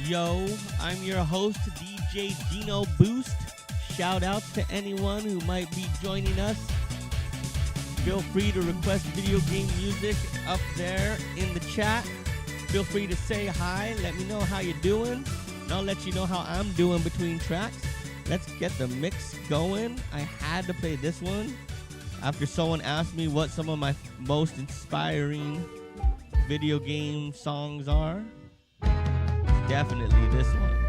Yo, I'm your host, DJ genoboost. Shout out to anyone who might be joining us. Feel free to request video game music up there in the chat. Feel free to say hi, let me know how you're doing, and I'll let you know how I'm doing between tracks. Let's get the mix going. I had to play this one after someone asked me what some of my most inspiring video game songs are. Definitely this one.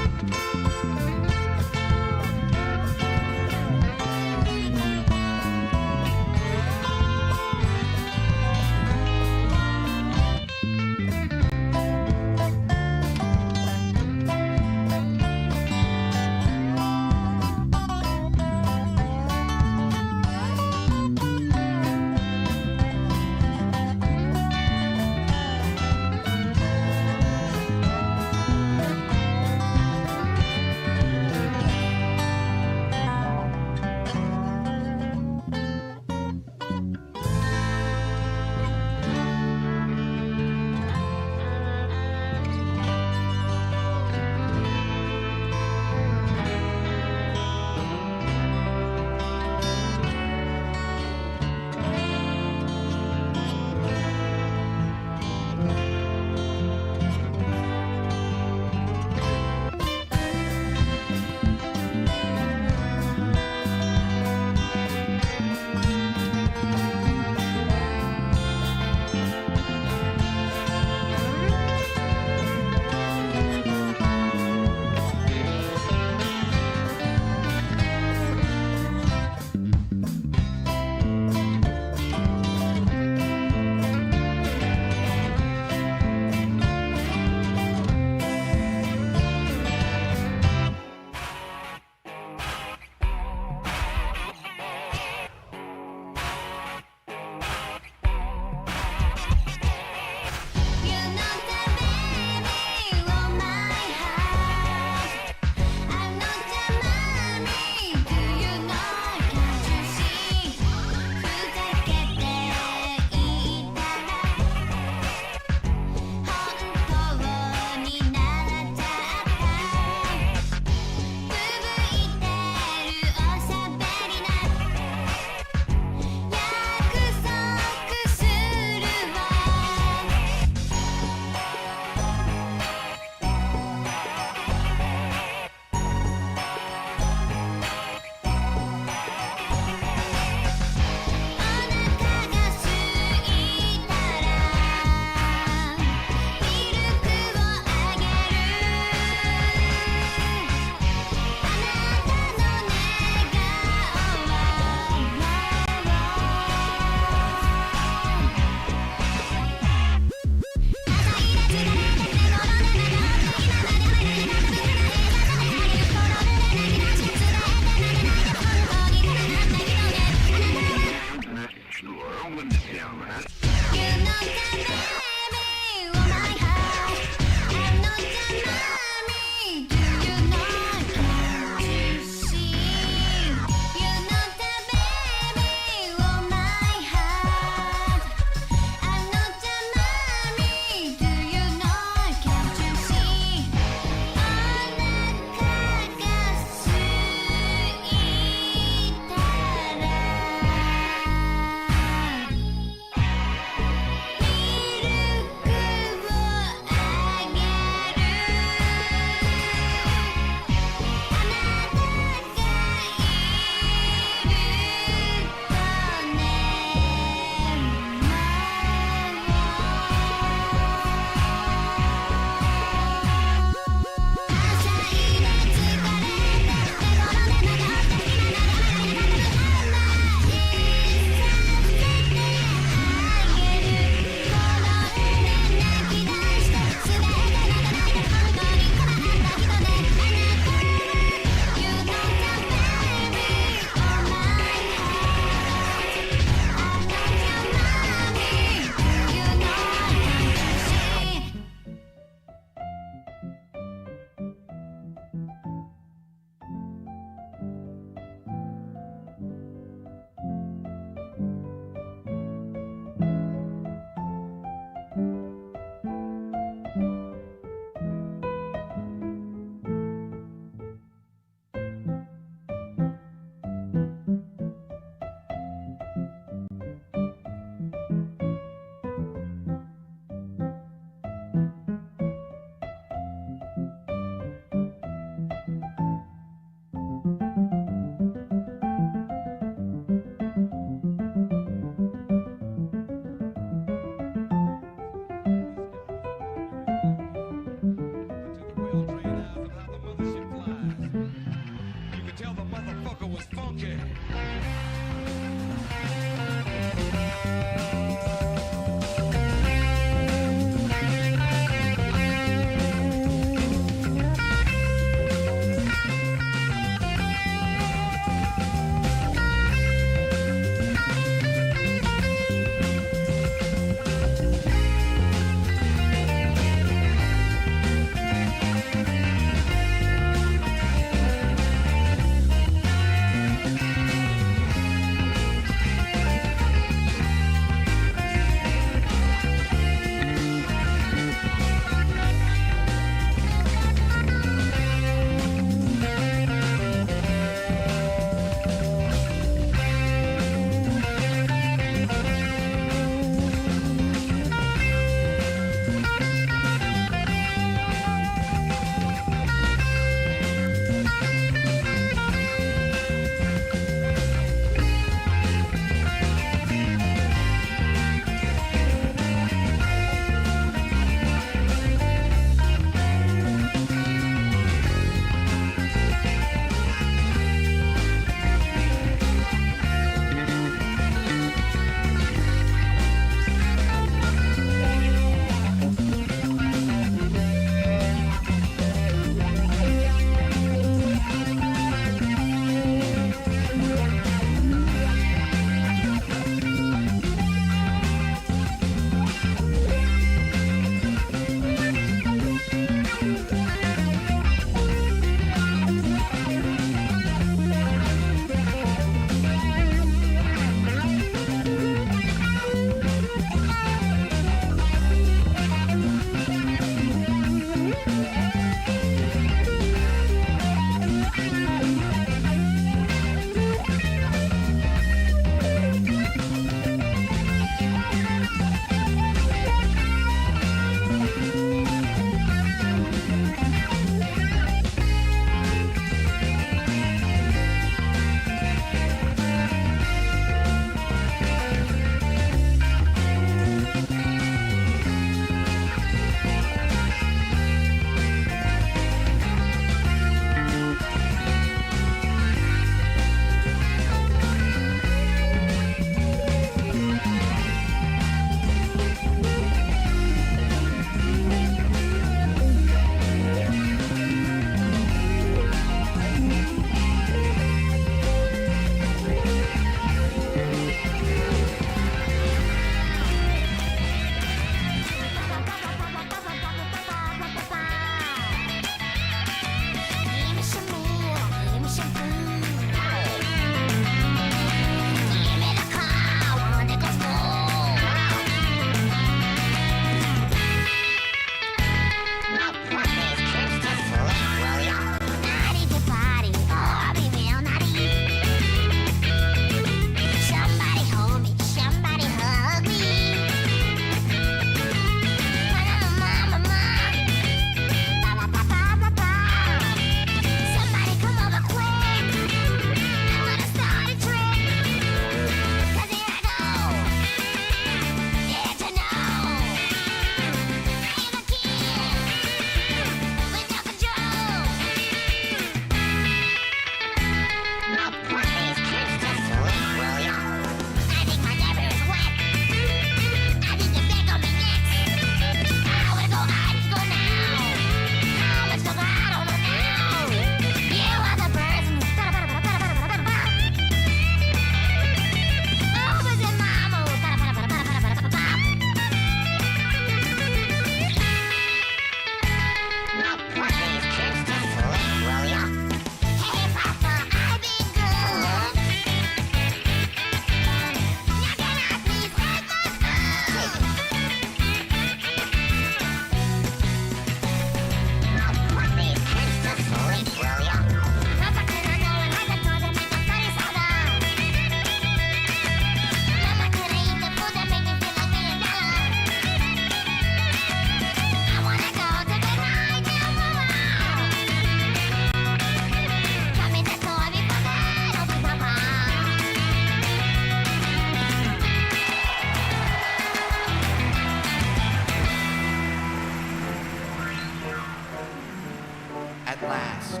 At last,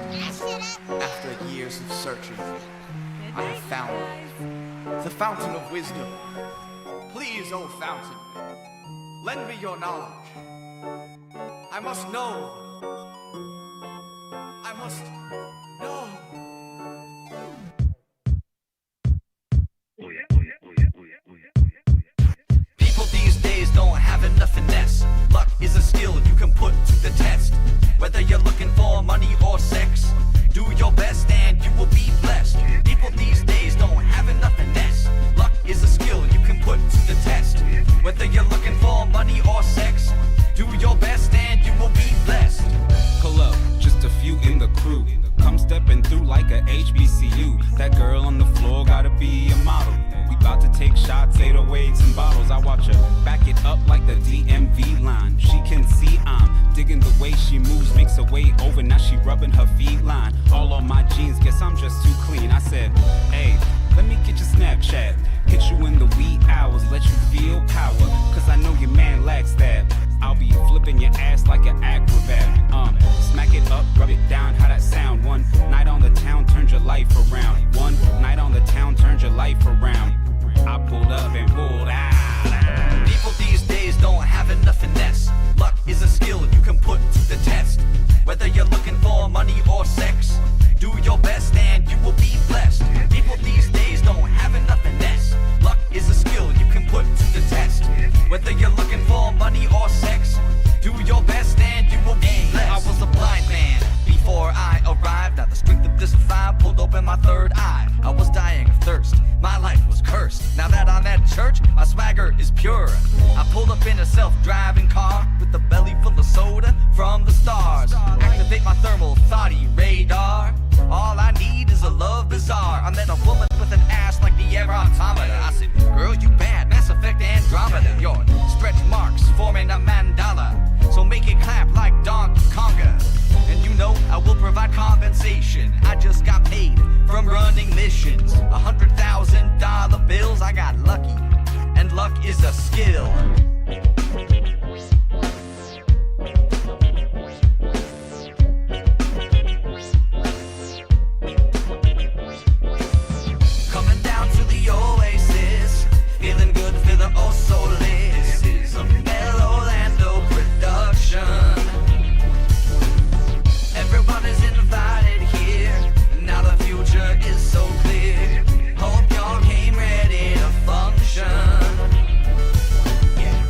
after years of searching, I have found the fountain of wisdom. Please, O fountain, lend me your knowledge. I must know. I must know. People these days don't have enough finesse. Luck is a skill you can put to the test. Whether you're looking for money or sex, do your best and you will be blessed. People these days don't have enough finesse. Luck is a skill you can put to the test. Whether you're looking for money or sex, do your best and you will be blessed. Pull up, just a few in the crew. Come stepping through like a HBCU. That girl on the floor gotta be a model. We about to take shots, 808s and bottles. I watch her back it up like the DMV line. She can see I'm digging the way she moves, makes her way over, now she rubbing her feet line. All on my jeans, guess I'm just too clean. I said, hey, let me get your Snapchat. Hit you in the wee hours, let you feel power. Cause I know your man lacks that. I'll be flipping your ass like an acrobat. Smack it up, rub it down, how that sound? One night on the town turned your life around. One night on the town turned your life around. I pulled up and pulled out. People these days don't have enough finesse. Luck is a skill you can put to the test. Whether you're looking for money or sex, do your best and you will be blessed. People these days don't have enough finesse. Luck is a skill you can put to the test. Whether you're looking for money or sex, do your best and you will be blessed. I was a blind man before I arrived. Now the strength of this vibe pulled open my third eye. I was dying of thirst, my life was cursed. Now that I'm at church, my swagger is pure. I pulled up in a self-driving car with a belly full of soda from the stars. automata. I said, girl, you bad, Mass Effect Andromeda. Your stretch marks forming a mandala, so make it clap like Donkey Konga. And you know I will provide compensation. I just got paid from running missions. $100,000 bills, I got lucky, and luck is a skill. Coming down to the oasis, feeling good, feeling oh so lit. This is a Melorlando production. Everyone is invited here, now the future is so clear. Hope y'all came ready to function. Yeah.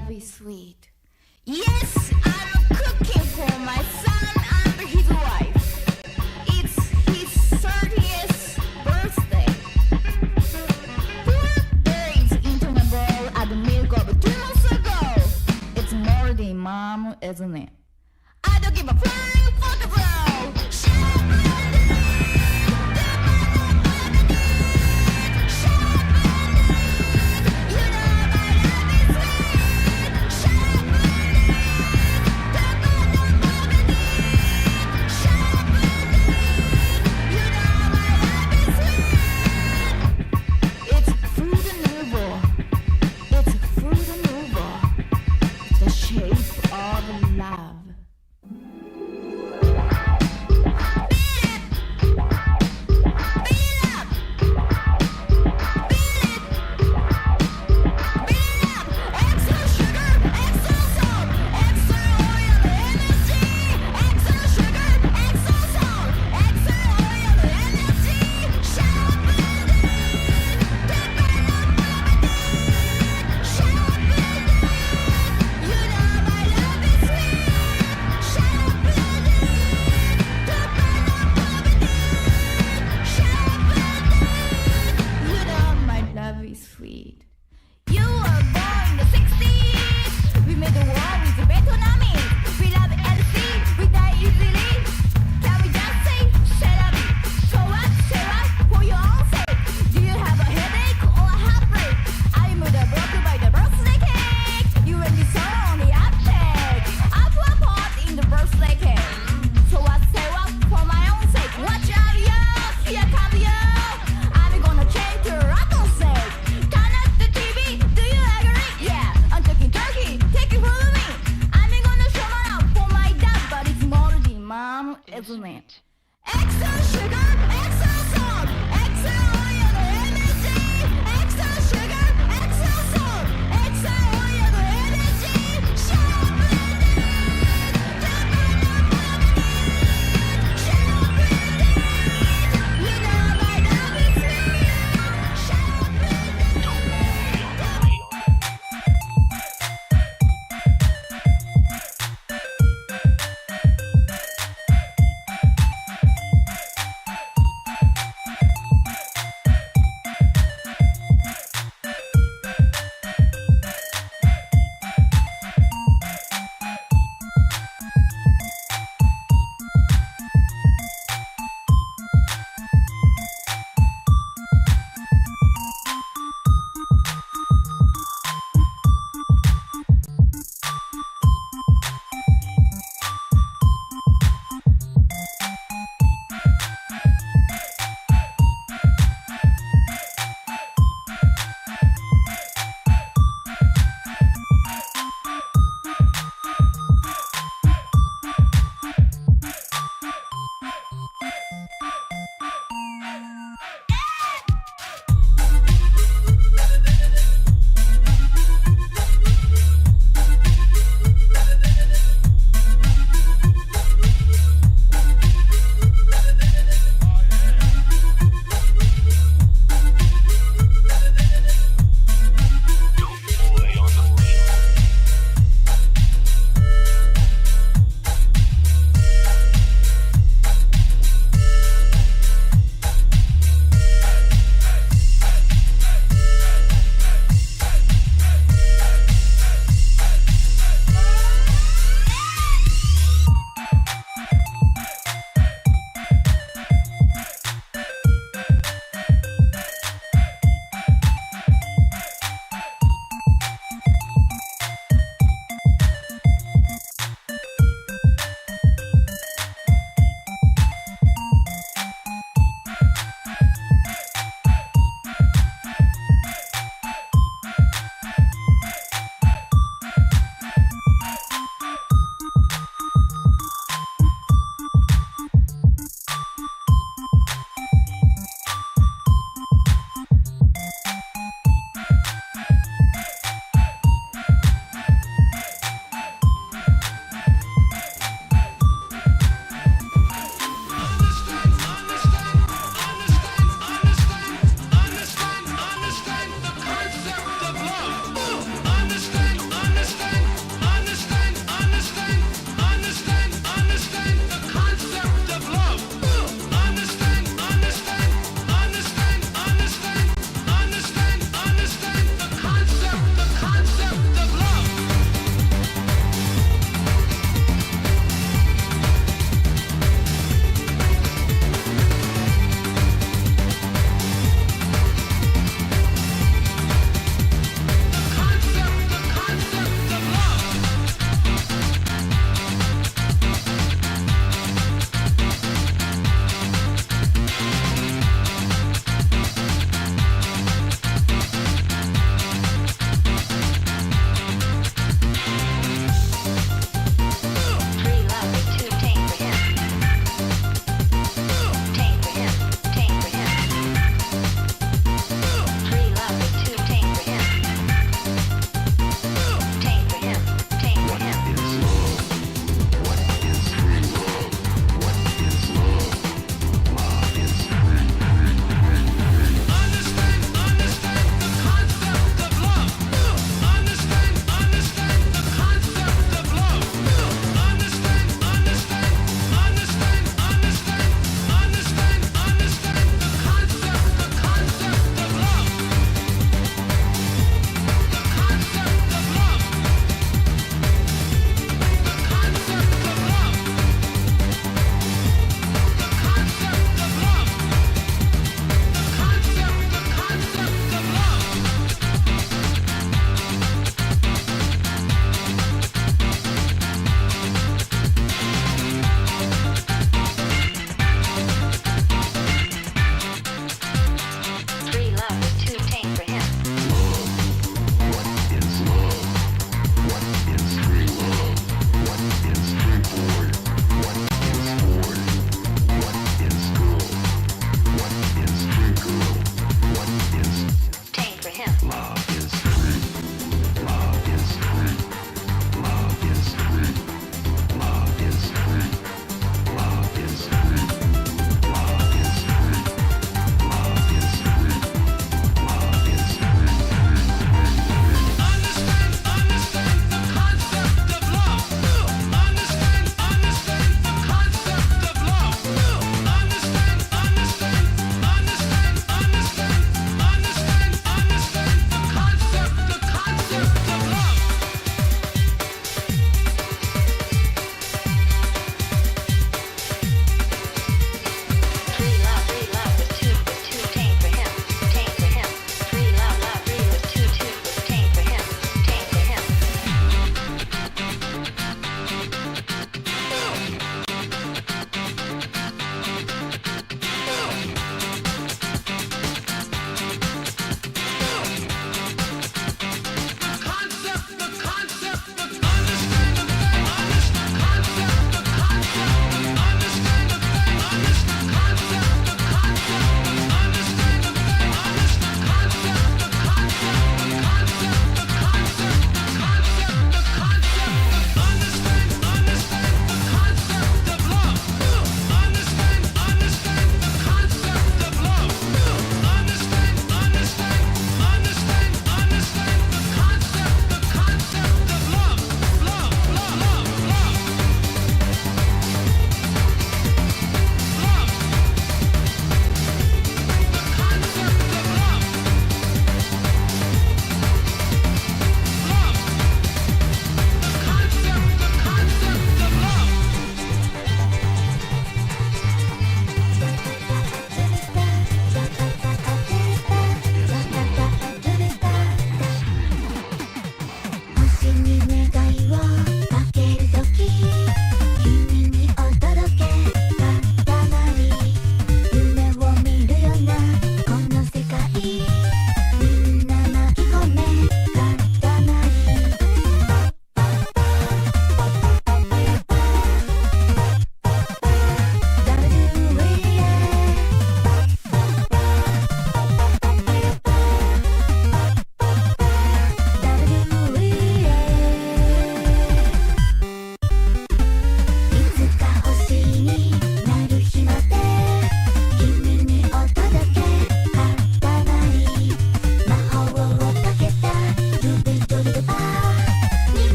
love is sweet. Yes, I'm cooking for my son and his wife. It's his 30th birthday. 4 days into my bowl at the milk of 2 months ago. It's more than mom, isn't it? I don't give a flying for the road.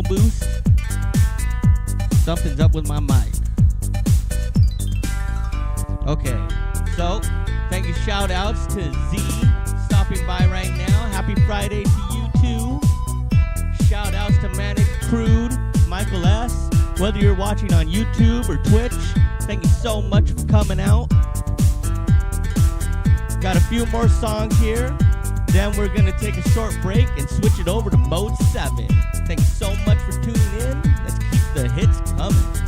genoboost. Something's up with my mic. Okay, so thank you, shout outs to Z stopping by right now. Happy Friday to you too. Shout outs to Manic Crude, Michael S. Whether you're watching on YouTube or Twitch, thank you so much for coming out. Got a few more songs here. Then we're going to take a short break and switch it over to Mode 7. Thank you so much for tuning in. Let's keep the hits coming.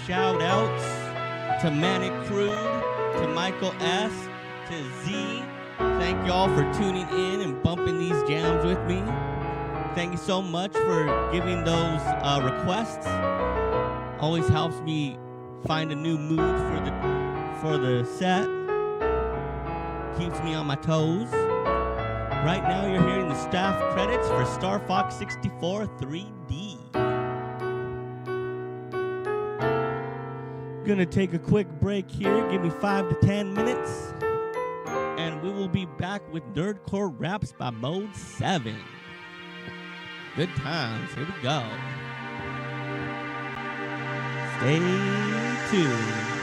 shout outs to Manic Crude, to Michael S., to Z. Thank y'all for tuning in and bumping these jams with me. Thank you so much for giving those requests. Always helps me find a new mood for the set. Keeps me on my toes. Right now you're hearing the staff credits for Star Fox 64 3D. Gonna take a quick break here. Give me 5 to 10 minutes. And we will be back with Nerdcore Raps by Mode 7. Good times. Here we go. Stay tuned.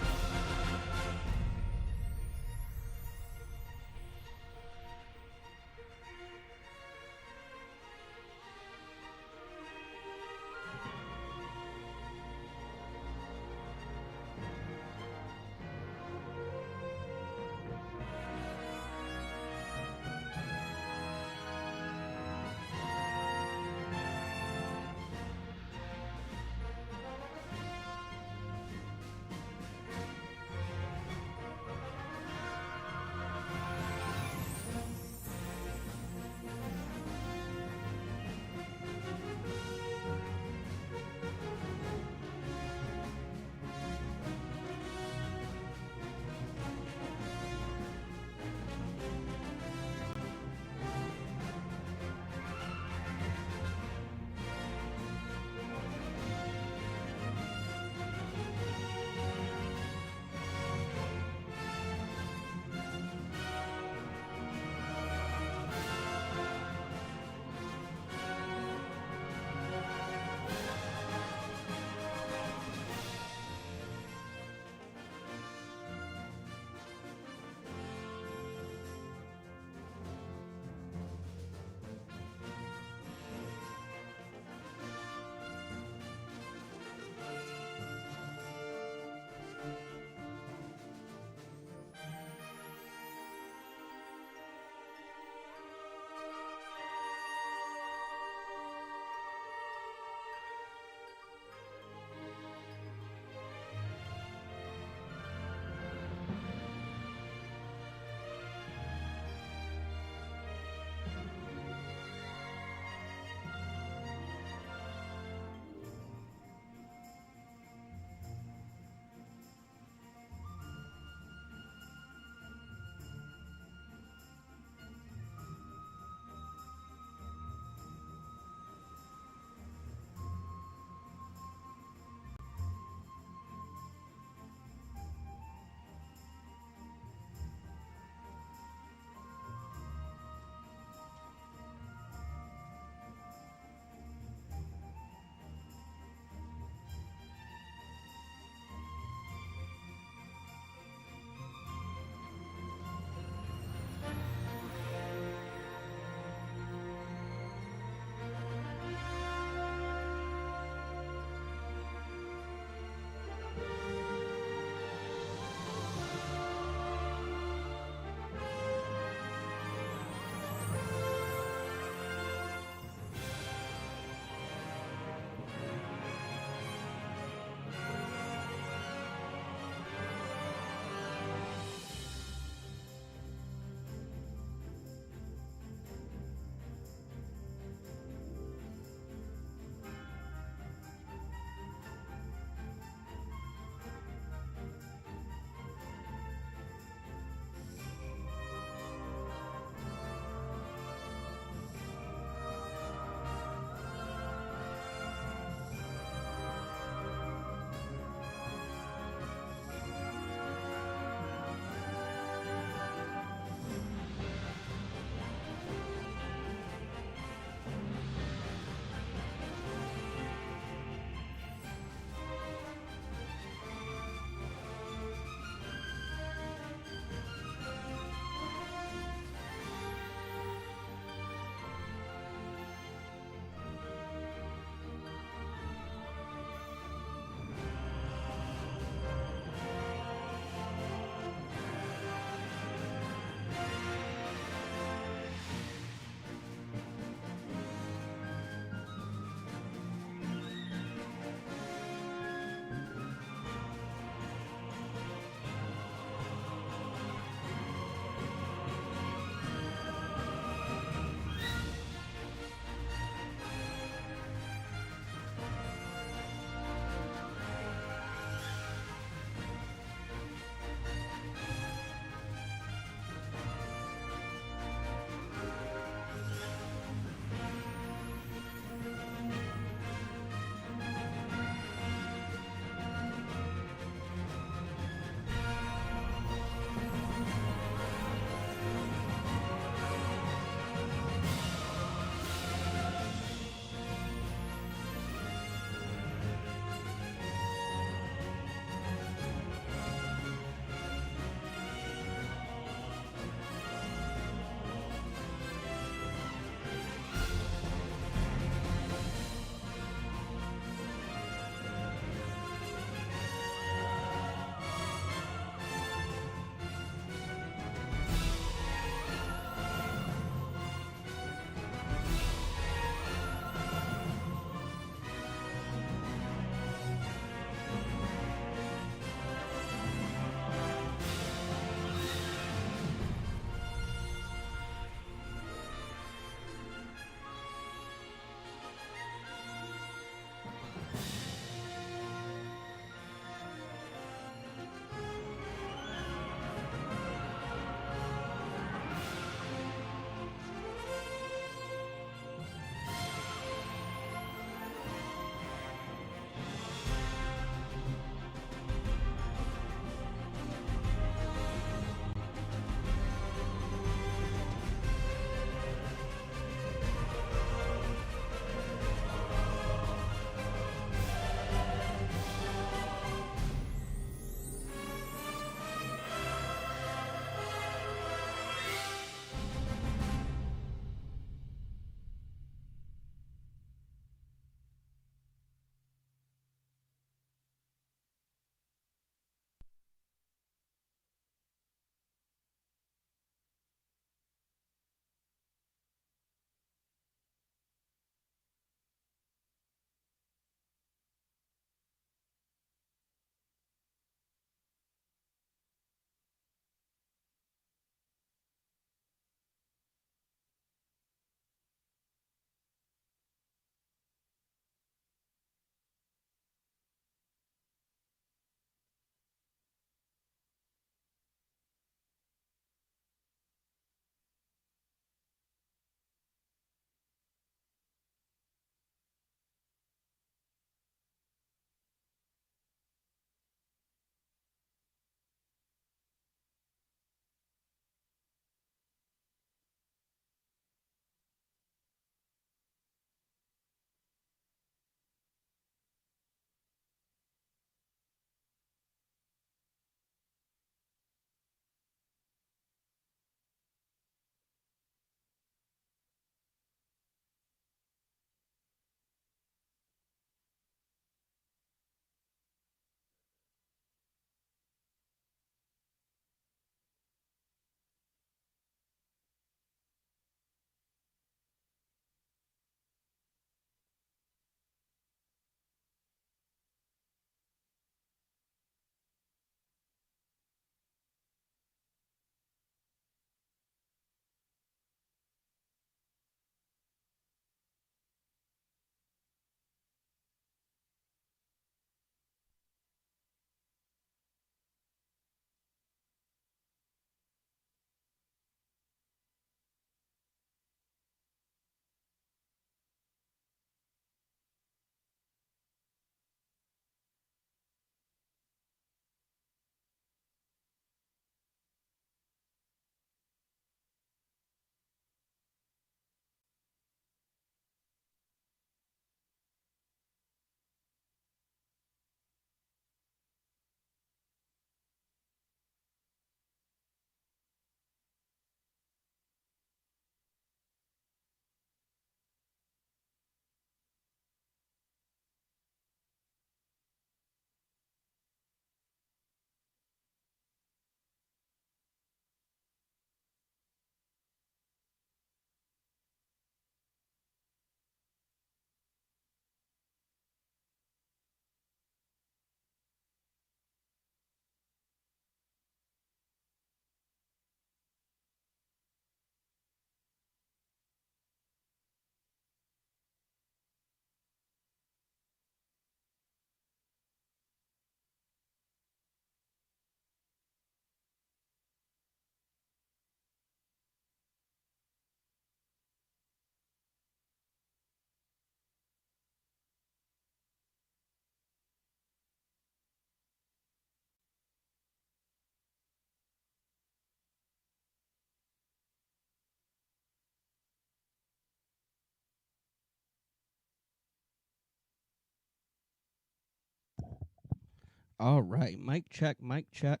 All right, mic check, mic check.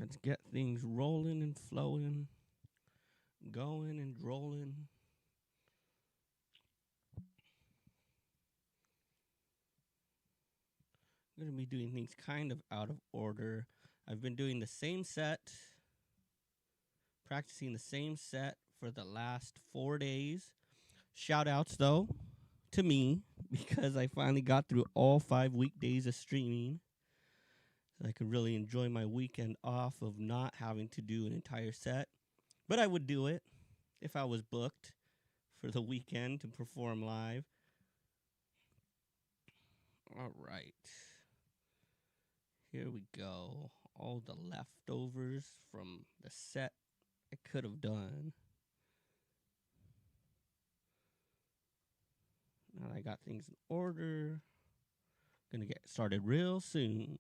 Let's get things rolling and flowing, going and rolling. I'm going to be doing things kind of out of order. I've been doing the same set, practicing the same set for the last 4 days. Shout outs, though, to me, because I finally got through all 5 weekdays of streaming. So I could really enjoy my weekend off of not having to do an entire set. But I would do it if I was booked for the weekend to perform live. All right. Here we go. All the leftovers from the set I could have done. Now that I got things in order, gonna get started real soon.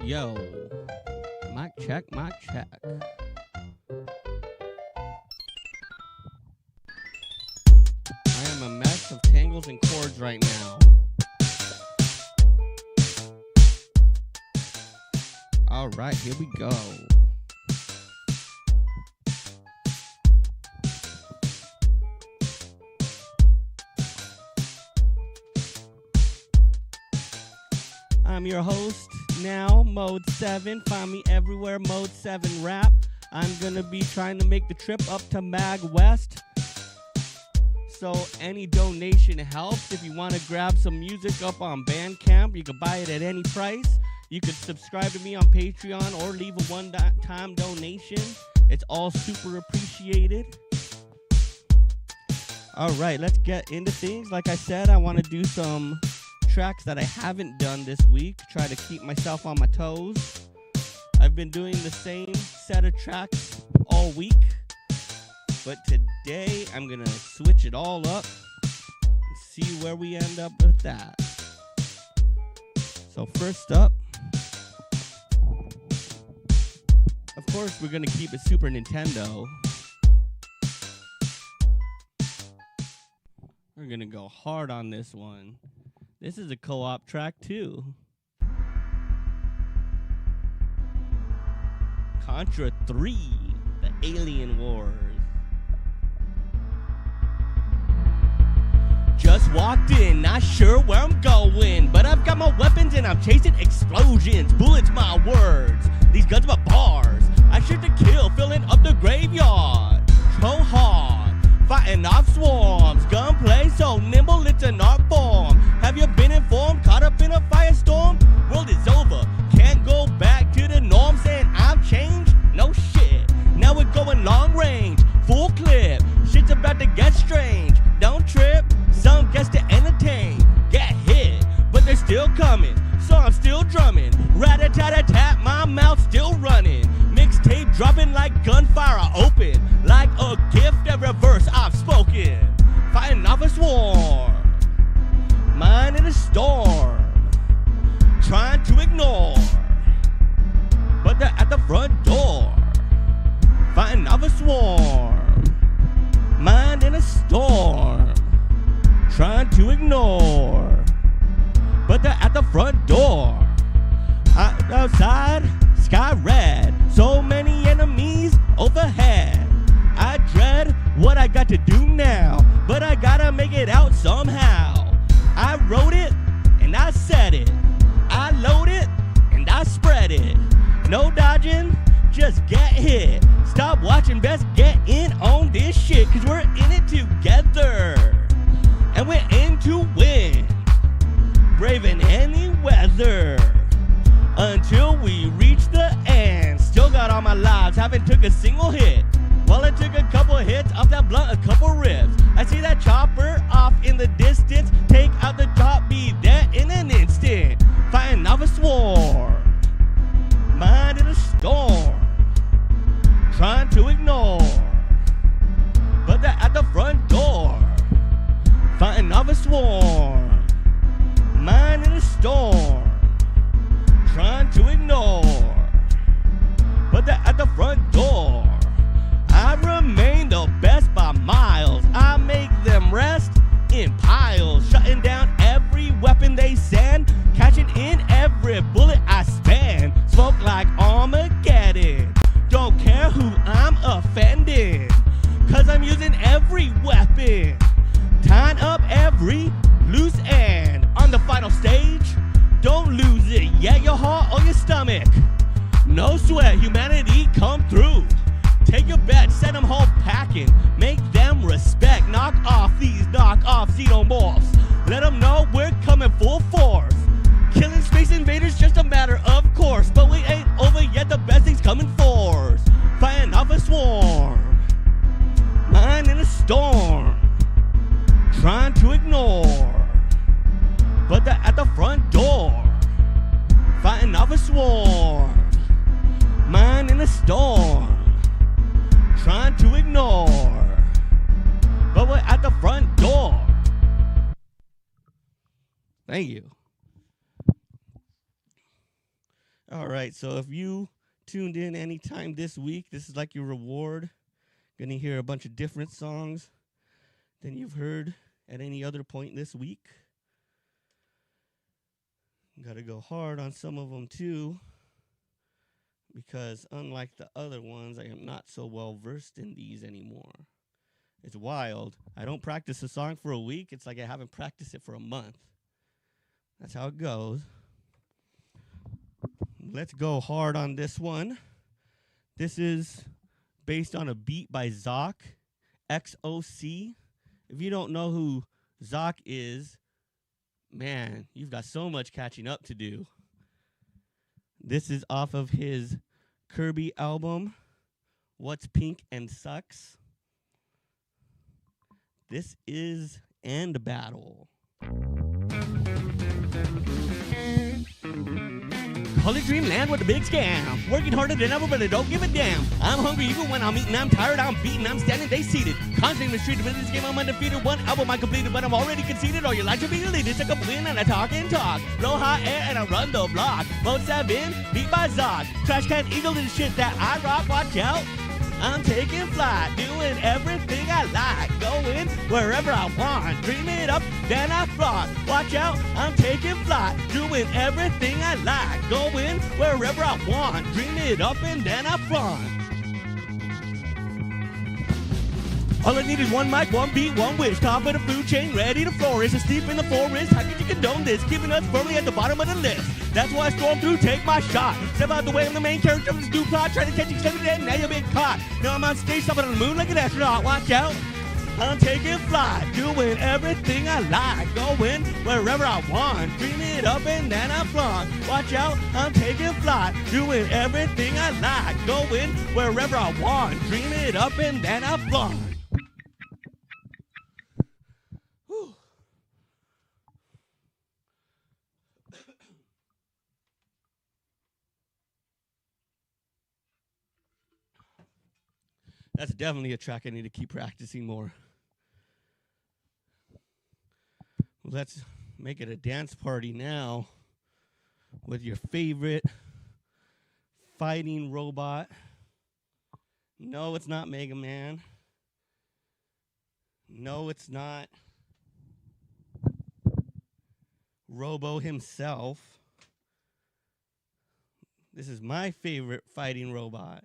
Yo, mic check, mic check. I am a mess of tangles and chords right now. All right, here we go. I'm your host now, Mode 7. Find me everywhere, Mode 7 Rap. I'm gonna be trying to make the trip up to Mag West. So any donation helps. If you want to grab some music up on Bandcamp, you can buy it at any price. You can subscribe to me on Patreon or leave a one-time donation. It's all super appreciated. All right, let's get into things. Like I said, I want to do some tracks that I haven't done this week. Try to keep myself on my toes. I've been doing the same set of tracks all week. But today, I'm going to switch it all up and see where we end up with that. So first up, of course, we're going to keep it Super Nintendo. We're going to go hard on this one. This is a co-op track, too. Contra 3, The Alien Wars. Just walked in, not sure where I'm going, but I've got my weapons and I'm chasing explosions. Bullets, my words. These guns, my bars. I shoot to kill, filling up the graveyard. So hard, fighting off swarms. Gunplay so nimble, it's an art form. Have you been informed? Caught up in a firestorm? World is over, can't go back to the norm. Saying I've changed? No shit. Now we're going long range, full clip. Shit's about to get strange. Don't trip. Some gets to entertain, get hit, but they're still coming, so I'm still drumming. Rat-a-tat-a-tat, my mouth still running. Mixtape dropping like gunfire open, like a gift, every verse I've spoken. Fighting off a swarm, mine in a storm, trying to ignore, but they're at the front door. Fighting off a the front door. Outside, sky red, so many enemies overhead. I dread what I got to do now, but I gotta make it out somehow. I wrote it and I said it. I load it and I spread it. No dodging, just get hit. Stop watching, best get in on this shit, cause we're in it together. And we're in to win, braving any weather, until we reach the end. Still got all my lives, haven't took a single hit. Well, I took a couple hits off that blunt, a couple rips. I see that chopper off in the distance. Take out the top, be there in an instant. Fighting off a swarm, mind in a storm, trying to ignore, but they're at the front door. Fighting off a swarm, mind in a storm, trying to ignore, but they're at the front door. I remain the best by miles. I make them rest in piles, shutting down every weapon they send, catching in every bullet I spend. Smoke like Armageddon, don't care who I'm offending, cause I'm using every weapon, tying up every loose end. On the final stage, don't lose it yet, your heart or your stomach. No sweat, humanity come through. Take your bet, send them home packing, make them respect. Knock off these knock-off xenomorphs. Let them know we're coming full force. Killing space invaders just a matter of course, but we ain't over yet, the best thing's coming forth. Fighting off a swarm, mind in a storm, trying to ignore, but they're at the front door. Fighting off a swarm, mind in a storm, trying to ignore, but we're at the front door. Thank you. All right, so if you tuned in anytime this week, this is like your reward. Gonna hear a bunch of different songs than you've heard at any other point this week. Gotta go hard on some of them too, because unlike the other ones, I am not so well versed in these anymore. It's wild. I don't practice a song for a week. It's like I haven't practiced it for a month. That's how it goes. Let's go hard on this one. This is based on a beat by Zoc, XOC. If you don't know who Zoc is, man, you've got so much catching up to do. This is off of his Kirby album, What's Pink and Sucks. This is End Battle. Holy dreamland with the big scam. Working harder than ever, but I don't give a damn. I'm hungry even when I'm eating. I'm tired, I'm beaten, I'm standing, they seated. Constantly mistreated, but in this game I'm undefeated. One album I completed, but I'm already conceded. All your life should be deleted. It's like a win and I talk and talk. Blow hot air and I run the block. Mode 7, beat by Zoc. Trash can eagle to the shit that I rock, watch out. I'm taking flight, doing everything I like, going wherever I want, dream it up, then I flaunt. Watch out, I'm taking flight, doing everything I like, going wherever I want, dream it up and then I flaunt. All I need is one mic, one beat, one wish. Top of the food chain, ready to flourish. Asleep in the forest, how could you condone this? Keeping us firmly at the bottom of the list. That's why I storm through, take my shot. Step out the way, I'm the main character of this new plot. Trying to catch extended dead, now you've been caught. Now I'm on stage, stopping on the moon like an astronaut. Watch out, I'm taking flight, doing everything I like, going wherever I want, dream it up and then I flaunt. Watch out, I'm taking flight, doing everything I like, going wherever I want, dream it up and then I flaunt. That's definitely a track I need to keep practicing more. Let's make it a dance party now with your favorite fighting robot. No, it's not Mega Man. No, it's not Robo himself. This is my favorite fighting robot.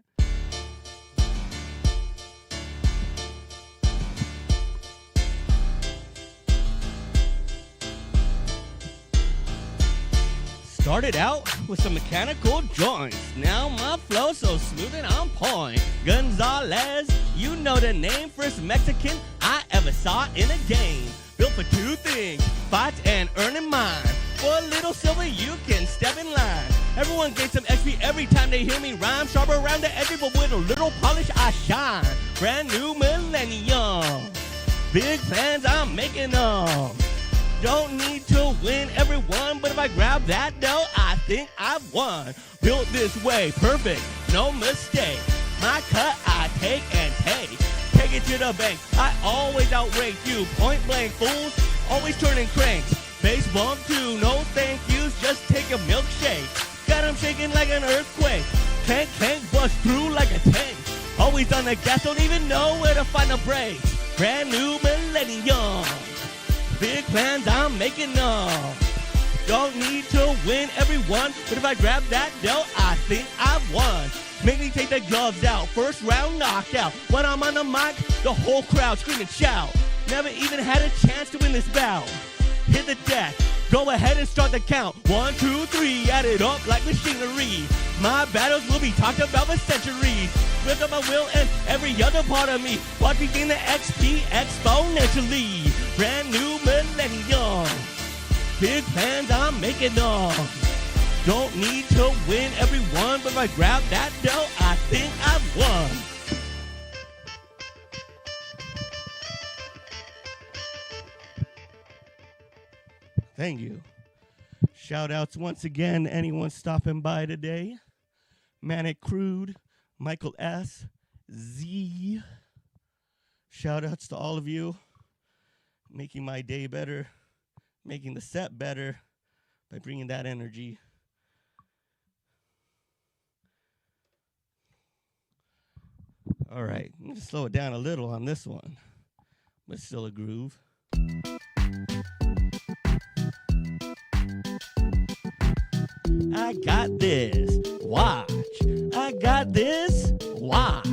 Started out with some mechanical joints. Now my flow so smooth and on point. Gonzalez, you know the name. First Mexican I ever saw in a game. Built for two things, fights and earning mine. For a little silver you can step in line. Everyone gets some XP every time they hear me rhyme. Sharp around the edges but with a little polish I shine. Brand new millennium. Big plans I'm making them. Don't need to win everyone, but if I grab that dough, I think I've won. Built this way, perfect, no mistake. My cut, I take and take. Take it to the bank. I always outrate you. Point blank fools, always turning cranks. Face bump too, no thank yous, just take a milkshake. Got 'em shaking like an earthquake. Can't bust through like a tank. Always on the gas, don't even know where to find the brakes. Brand new millennium. Big plans I'm making up. Don't need to win everyone, but if I grab that dough, I think I've won. Make me take the gloves out, first round knockout. When I'm on the mic, the whole crowd scream and shout. Never even had a chance to win this bout. Hit the deck, go ahead and start the count. 1, 2, 3, add it up like machinery. My battles will be talked about for centuries. Lift up my will and every other part of me. Watch me gain the XP exponentially. Brand new millennium. Big plans I'm making them. Don't need to win everyone, but if I grab that dough, I think I've won. Thank you. Shout outs once again, anyone stopping by today. Manic Crude, Michael S., Z. Shout outs to all of you. Making my day better, making the set better by bringing that energy. All right, I'm going to slow it down a little on this one, but still a groove. I got this, watch. I got this, watch.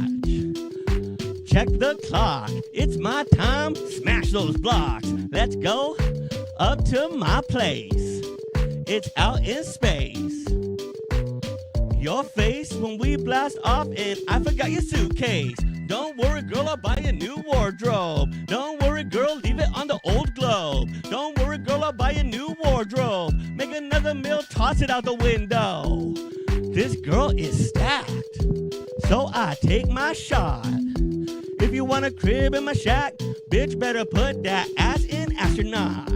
Check the clock, it's my time, smash those blocks. Let's go up to my place. It's out in space. Your face when we blast off and I forgot your suitcase. Don't worry, girl, I'll buy a new wardrobe. Don't worry, girl, leave it on the old globe. Don't worry, girl, I'll buy a new wardrobe. Make another meal, toss it out the window. This girl is stacked, so I take my shot. If you want a crib in my shack, bitch, better put that ass in astronaut.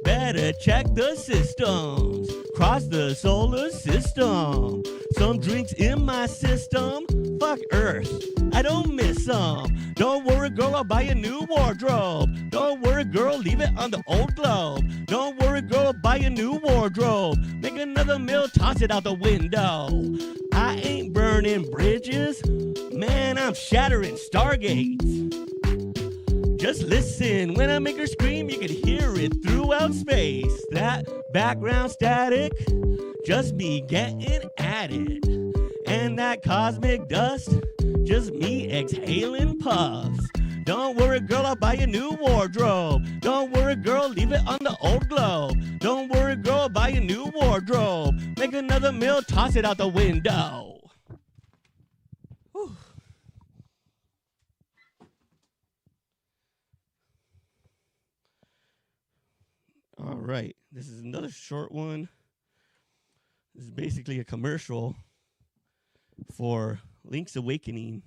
Better check the systems, cross the solar system. Some drinks in my system, fuck Earth, I don't miss some. Don't worry, girl, I'll buy a new wardrobe. Don't worry, girl, leave it on the old globe. Don't worry, girl, buy a new wardrobe. Make another meal, toss it out the window. I ain't burning bridges, man, I'm shattering stargates. Just listen, when I make her scream, you can hear it throughout space. That background static, just me getting at it. And that cosmic dust, just me exhaling puffs. Don't worry, girl, I'll buy a new wardrobe. Don't worry, girl, leave it on the old globe. Don't worry, girl, I'll buy a new wardrobe. Make another meal, toss it out the window. Whew. All right, this is another short one. This is basically a commercial for Link's Awakening.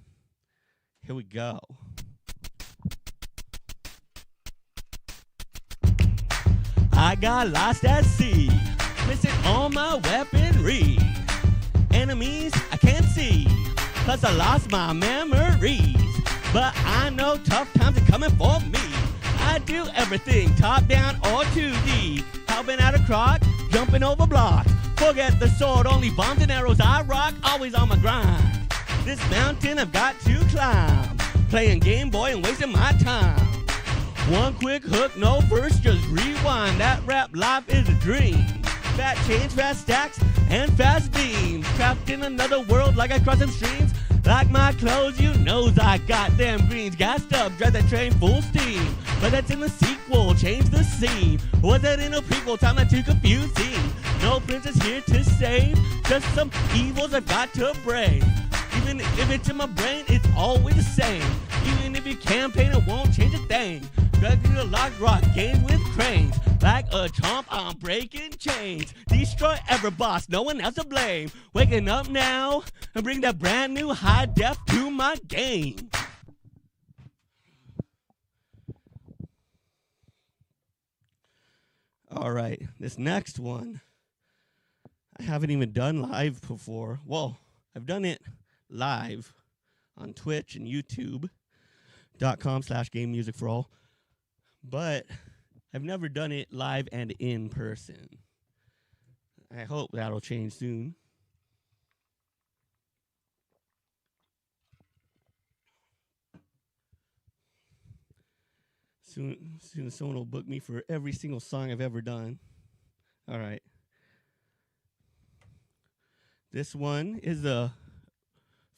Here we go. I got lost at sea, missing all my weaponry. Enemies I can't see, plus I lost my memories. But I know tough times are coming for me. I do everything, top down or 2D. Helping out a croc, jumping over blocks. Forget the sword, only bombs and arrows I rock. Always on my grind. This mountain I've got to climb. Playing Game Boy and wasting my time. One quick hook, no verse, just rewind. That rap life is a dream. Fat chains, fast stacks, and fast beams. Trapped in another world like I cross them streams. Like my clothes, you knows I got them greens. Gassed up, drive that train full steam. But that's in the sequel, change the scene. Was that in a prequel? Time not too confusing. No princess here to save, just some evils I've got to brave. Even if it's in my brain, it's always the same. Even if you campaign, it won't change a thing. Drug through the locked rock games with cranes. Like a chomp, I'm breaking chains. Destroy every boss, no one else to blame. Waking up now and bring that brand new high def to my game. All right, this next one, I haven't even done live before. Well, I've done it live on Twitch and YouTube.com/GameMusicForAll. But I've never done it live and in person. I hope that'll change soon. Soon as someone will book me for every single song I've ever done. All right. This one is the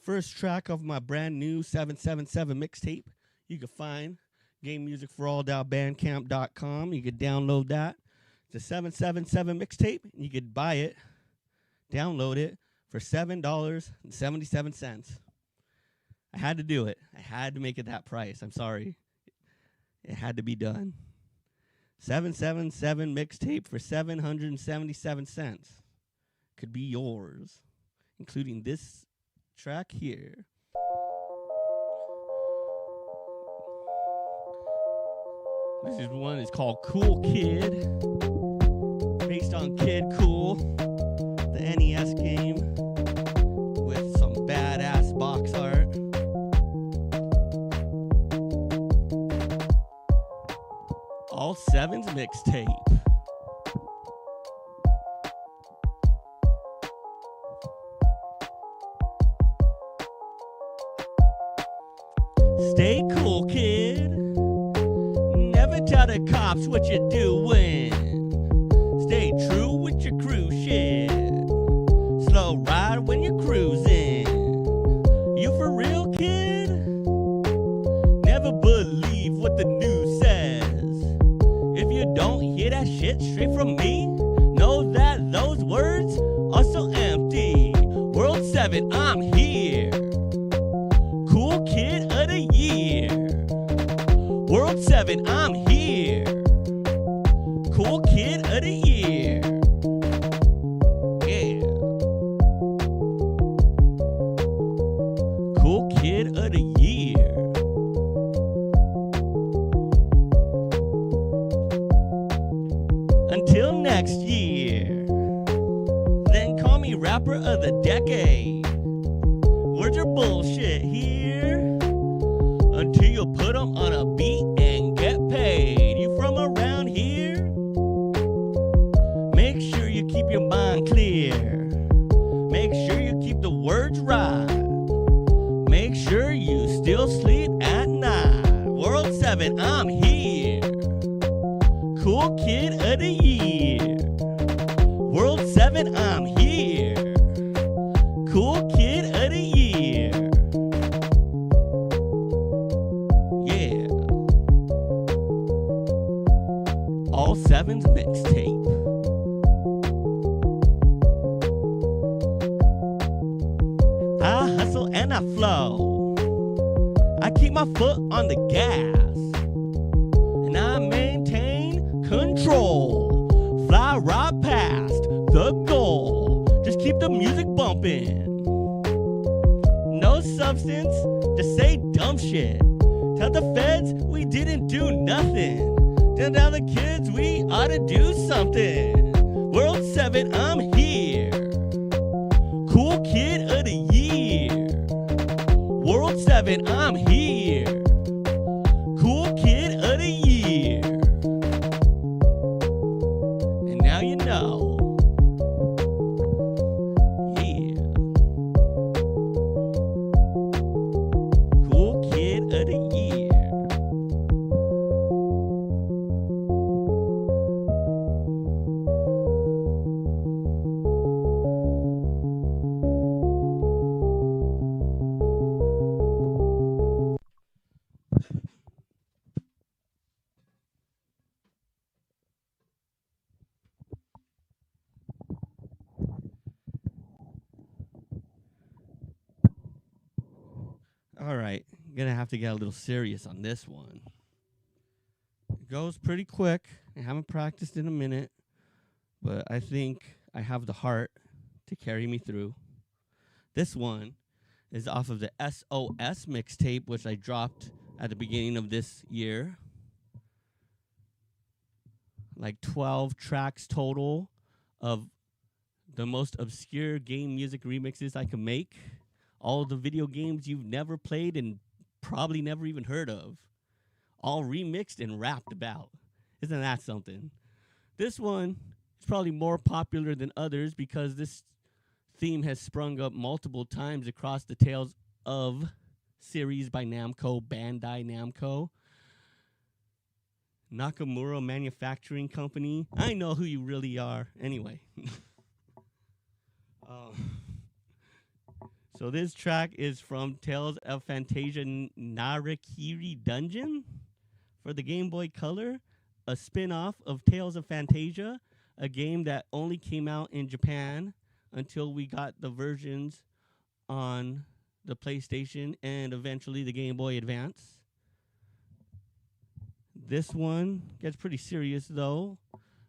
first track of my brand new 777 mixtape. You can find GameMusicForAll.bandcamp.com. You could download that. It's a 777 mixtape. You could buy it, download it for $7.77. I had to do it. I had to make it that price. I'm sorry. It had to be done. 777 mixtape for 777 cents. Could be yours, including this track here. This is one that's called Cool Kid, based on Kid Cool, the NES game, with some badass box art. All Sevens mixtape. Stay cool, kid. Never tell the cops what you're doing. Stay true with your crew shit. Slow ride when you're cruising. You for real, kid? Never believe what the news says. If you don't hear that shit straight from me, know that those words are so empty. World 7, I'm here. Cool Kid of the Year. World 7, I'm here. Cool Kid of the Year. Yeah. Cool Kid of the Year. Until next year. Then call me Rapper of the Decade. Words are bullshit here. Until you put them on a beat and get paid. You from around here? Make sure you keep your mind clear. Make sure you keep the words right. Make sure you still sleep at night. World 7, I'm here. Cool Kid of the Year. World 7, I'm here. Cool Kid of the Year. Yeah. All Sevens mixtape. I hustle and I flow. I keep my foot on the gas. And I maintain control. Fly right past the goal. Just keep the music bumping. No substance, just say dumb shit. Tell the feds we didn't do nothing. Tell the kids we ought to do something. World 7, I'm here. Cool Kid of the Year. World 7, I'm here. Cool Kid of the Year. And now you know. Yeah. Cool Kid of the Year. All right, gonna have to get a little serious on this one. It goes pretty quick. I haven't practiced in a minute, but I think I have the heart to carry me through. This one is off of the SOS mixtape, which I dropped at the beginning of this year. Like 12 tracks total of the most obscure game music remixes I can make. All the video games you've never played and probably never even heard of. All remixed and rapped about. Isn't that something? This one is probably more popular than others because this theme has sprung up multiple times across the Tales of series by Namco, Bandai Namco. Nakamura Manufacturing Company. I know who you really are. Anyway. So this track is from Tales of Fantasia Narakiri Dungeon for the Game Boy Color, a spin-off of Tales of Fantasia, a game that only came out in Japan until we got the versions on the PlayStation and eventually the Game Boy Advance. This one gets pretty serious, though,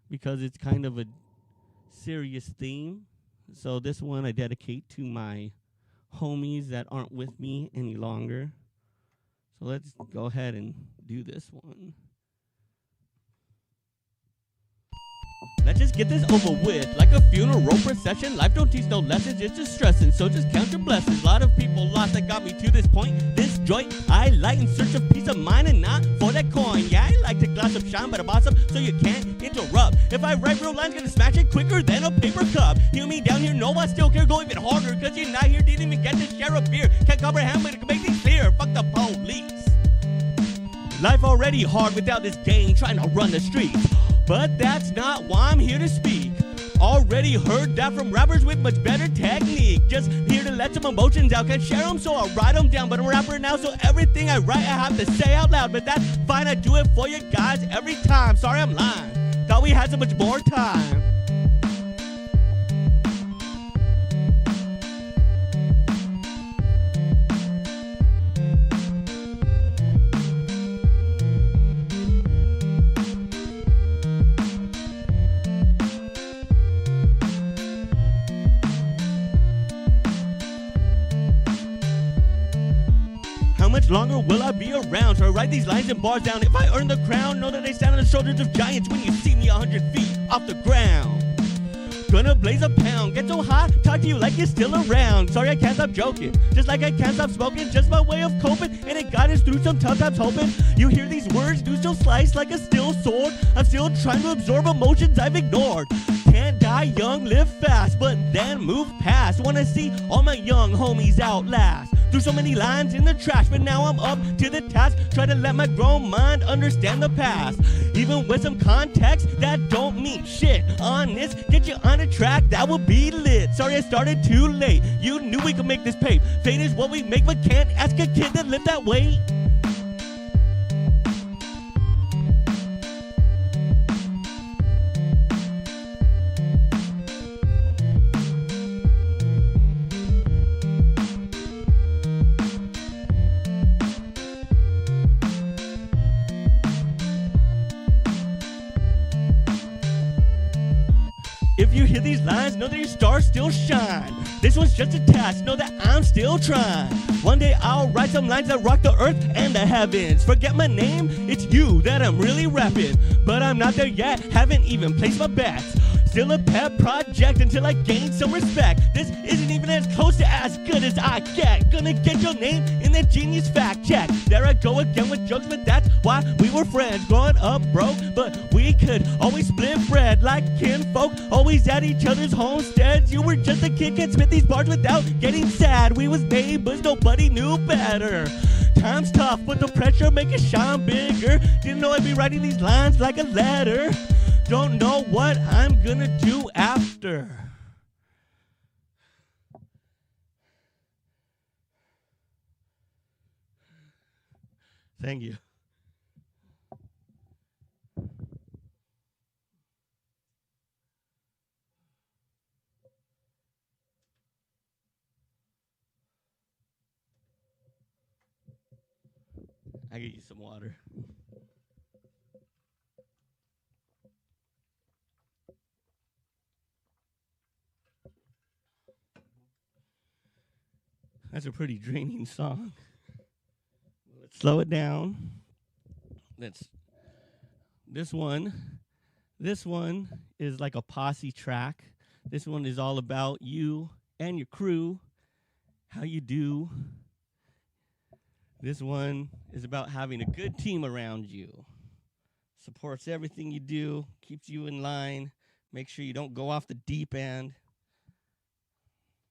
because it's kind of a serious theme. So this one I dedicate to my homies that aren't with me any longer. So let's go ahead and do this one. Let's just get this over with. Like a funeral procession, life don't teach no lessons, it's just stressing. So just count your blessings. A lot of people lost that got me to this point. This joint I light in search of peace of mind and not for that coin. Yeah, I like to glass up shine, but I'm awesome, so you can't interrupt. If I write real lines, gonna smash it quicker than a paper cup. Hear me down here, no, I still care, go even harder. Cause you're not here, didn't even get to share a beer. Can't comprehend, but it can make things clear. Fuck the police. Life already hard without this gang trying to run the streets. But that's not why I'm here to speak. Already heard that from rappers with much better technique. Just here to let some emotions out. Can't share them, so I write them down. But I'm a rapper now, so everything I write I have to say out loud. But that's fine, I do it for you guys every time. Sorry, I'm lying. Thought we had so much more time. How much longer will I be around? So I write these lines and bars down. If I earn the crown, know that I stand on the shoulders of giants when you see me 100 feet off the ground. Gonna blaze a pound, get so hot, talk to you like you're still around. Sorry, I can't stop joking, just like I can't stop smoking. Just my way of coping, and it got us through some tough times hoping. You hear these words, do still slice like a steel sword. I'm still trying to absorb emotions I've ignored. Can't die young, live fast, but then move past. Wanna see all my young homies outlast. Threw so many lines in the trash, but now I'm up to the task. Try to let my grown mind understand the past. Even with some context that don't mean shit. Honest, get you on a track that will be lit. Sorry I started too late. You knew we could make this pay. Fate is what we make, but can't ask a kid to live that way. If you hear these lines, know that your stars still shine. This one's just a test, know that I'm still trying. One day I'll write some lines that rock the earth and the heavens. Forget my name, it's you that I'm really rapping. But I'm not there yet, haven't even placed my bets. Still a pet project until I gain some respect. This isn't even as close to as good as I get. Gonna get your name in the genius fact check. There I go again with jokes, but that's why we were friends. Growing up broke, but we could always split bread like kinfolk, always at each other's homesteads. You were just a kid, can spit these bars without getting sad. We was neighbors, nobody knew better. Time's tough, but the pressure make it shine bigger. Didn't know I'd be writing these lines like a letter. Don't know what I'm gonna do after. Thank you. I get you some water. That's a pretty draining song. Let's slow it down. This one is like a posse track. This one is all about you and your crew, how you do. This one is about having a good team around you. Supports everything you do, keeps you in line, makes sure you don't go off the deep end.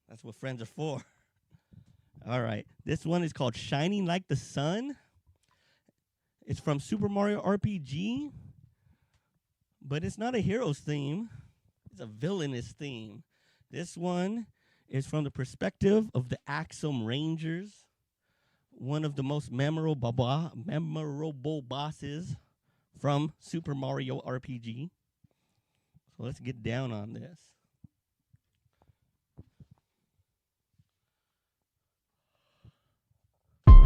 That's what friends are for. All right. This one is called Shining Like the Sun. It's from Super Mario RPG, but it's not a hero's theme. It's a villainous theme. This one is from the perspective of the Axum Rangers, one of the most memorable bosses from Super Mario RPG. So let's get down on this.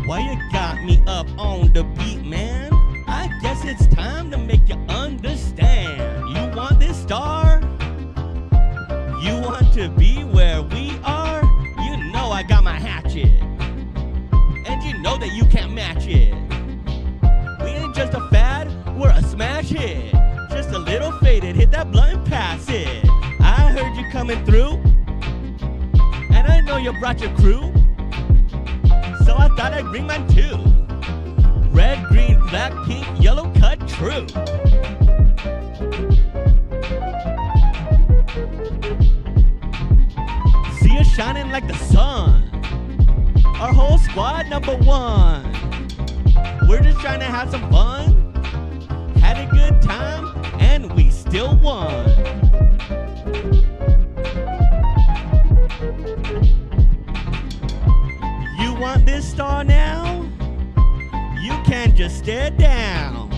Why you got me up on the beat, man? I guess it's time to make you understand. You want this star? You want to be where we are? You know I got my hatchet. And you know that you can't match it. We ain't just a fad, we're a smash hit. Just a little faded, hit that blunt and pass it. I heard you coming through, and I know you brought your crew. So I thought I'd bring mine too. Red, green, black, pink, yellow, cut true. See us shining like the sun. Our whole squad number one. We're just trying to have some fun. Had a good time, and we still won. You want this star now? You can't just stare down.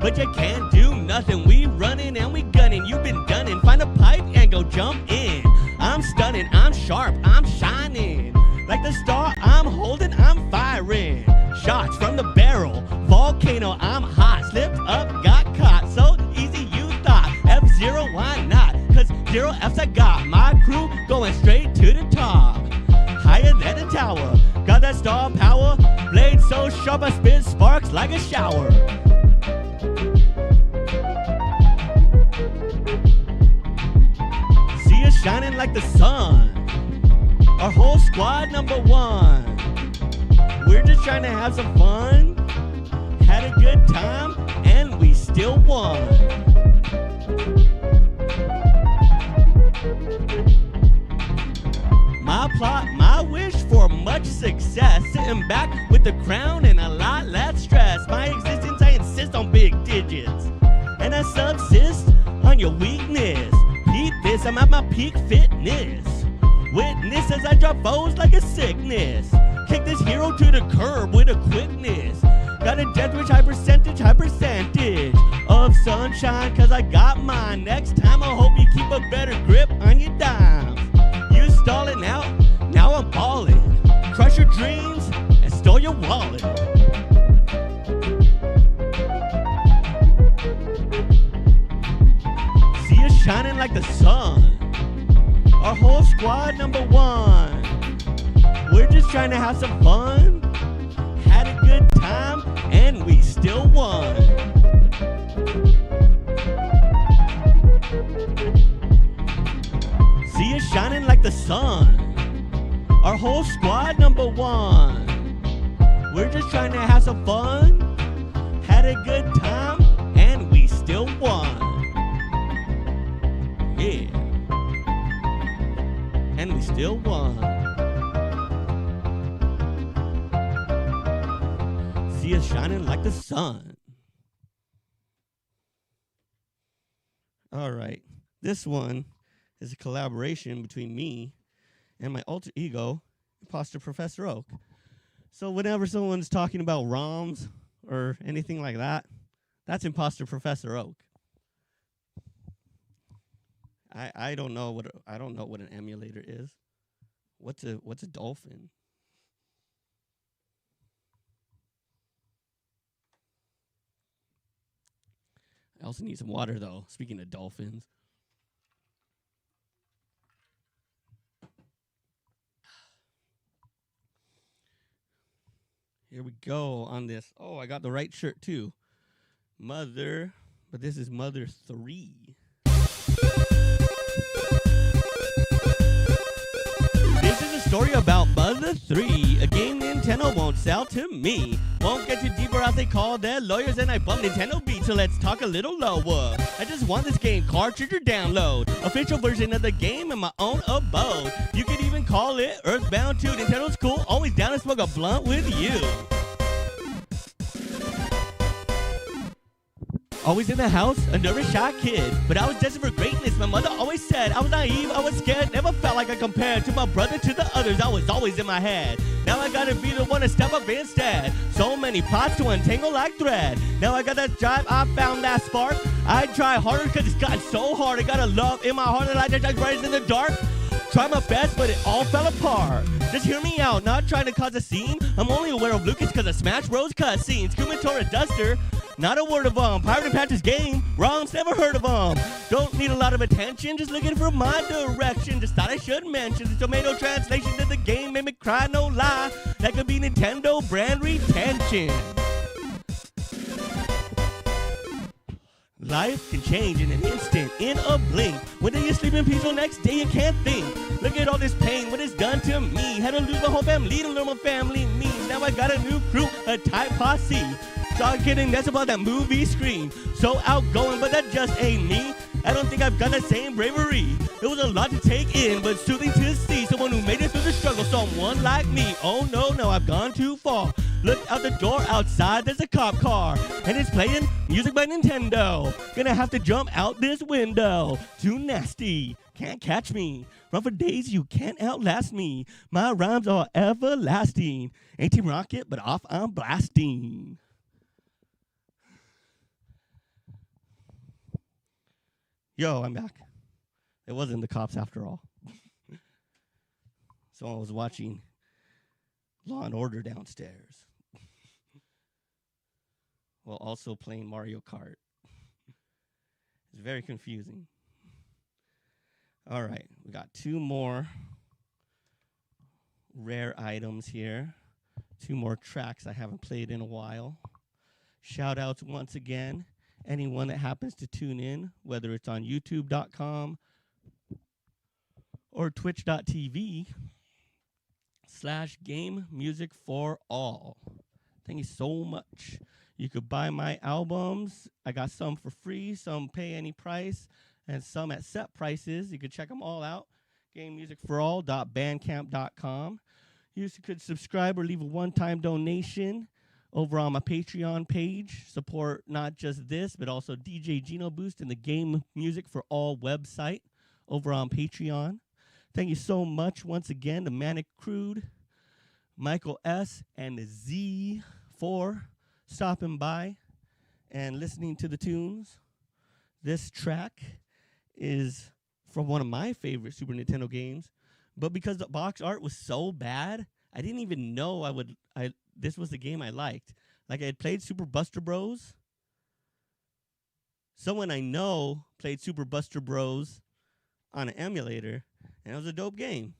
But you can't do nothing. We running and we gunning. You've been dunning. Find a pipe and go jump in. I'm stunning, I'm sharp, I'm shining. Like the star I'm holding, I'm firing. Shots from the barrel. Volcano, I'm hot. Slipped up, got caught. So easy you thought. F-Zero, why not? Cause 0 F's I got. My crew going straight to the top. Higher than a tower. Got that star power. Blade so sharp I spit sparks like a shower. See us shining like the sun. Our whole squad number one. We're just trying to have some fun. Had a good time and we still won. My plot, my wish for much success. Sitting back with the crown and a lot less stress. My existence, I insist on big digits. And I subsist on your weakness. Beat this, I'm at my peak fitness. Witness as I drop foes like a sickness. Kick this hero to the curb with a quickness. Got a death wish, high percentage of sunshine, cause I got mine. Next time I hope you keep a better grip on your dimes. You stalling out, now I'm balling. Crush your dreams and stole your wallet. See us shining like the sun. Our whole squad number one. We're just trying to have some fun. Had a good time and we still won. See us shining like the sun. Our whole squad number one. We're just trying to have some fun. Had a good time and we still won. Yeah. And we still won. See us shining like the sun. All right. This one is a collaboration between me and my alter ego, Imposter Professor Oak. So whenever someone's talking about ROMs or anything like that, that's Imposter Professor Oak. I don't know what an emulator is. What's a dolphin? I also need some water, though. Speaking of dolphins. Here we go on this. Oh, I got the right shirt, too. Mother, but this is Mother 3. This is a story about Mother 3, a game Nintendo won't sell to me. Won't get too deeper as they call their lawyers, and I bump Nintendo beats, so let's talk a little lower. I just want this game cartridge or download. Official version of the game in my own abode. You could even call it Earthbound 2. Nintendo's cool, always down to smoke a blunt with you. Always in the house, a nervous shy kid. But I was destined for greatness. My mother always said I was naive, I was scared. Never felt like I compared to my brother, to the others. I was always in my head. Now I gotta be the one to step up instead. So many plots to untangle like thread. Now I got that drive, I found that spark. I try harder cause it's gotten so hard. I got a love in my heart that I just rise in the dark. Try my best, but it all fell apart. Just hear me out, not trying to cause a scene. I'm only aware of Lucas cause of Smash Bros. Cutscenes. Kumatora Duster, not a word of Pirate Patch's game, wrongs, never heard of Don't need a lot of attention, just looking for my direction. Just thought I should mention the tomato translation to the game made me cry, no lie. That could be Nintendo brand retention. Life can change in an instant, in a blink. One day you're sleeping peaceful, next day you can't think. Look at all this pain, what it's done to me. Had to lose my whole family to learn what family means. Now I got a new crew, a tight posse. Start kidding, that's about that movie screen. So outgoing, but that just ain't me. I don't think I've got the same bravery. It was a lot to take in, but soothing to see. Someone who made it through the struggle, someone like me. Oh no, I've gone too far. Look out the door outside, there's a cop car. And it's playing music by Nintendo. Gonna have to jump out this window. Too nasty, can't catch me. Run for days, you can't outlast me. My rhymes are everlasting. Ain't Team Rocket, but off I'm blasting. Yo, I'm back. It wasn't the cops after all. So I was watching Law and Order downstairs. While also playing Mario Kart. It's very confusing. All right, we got 2 more rare items here. 2 more tracks I haven't played in a while. Shout outs once again. Anyone that happens to tune in, whether it's on youtube.com or twitch.tv/Game Music for All. Thank you so much. You could buy my albums. I got some for free, some pay any price, and some at set prices. You could check them all out. GameMusicForAll.bandcamp.com. You could subscribe or leave a one-time donation over on my Patreon page. Support not just this, but also DJ genoboost and the Game Music for All website over on Patreon. Thank you so much once again to Manic Crude, Michael S., and the Z for stopping by and listening to the tunes. This track is from one of my favorite Super Nintendo games, but because the box art was so bad, I didn't even know this was the game I liked. Like, I had played Super Buster Bros. Someone I know played Super Buster Bros on an emulator, and it was a dope game.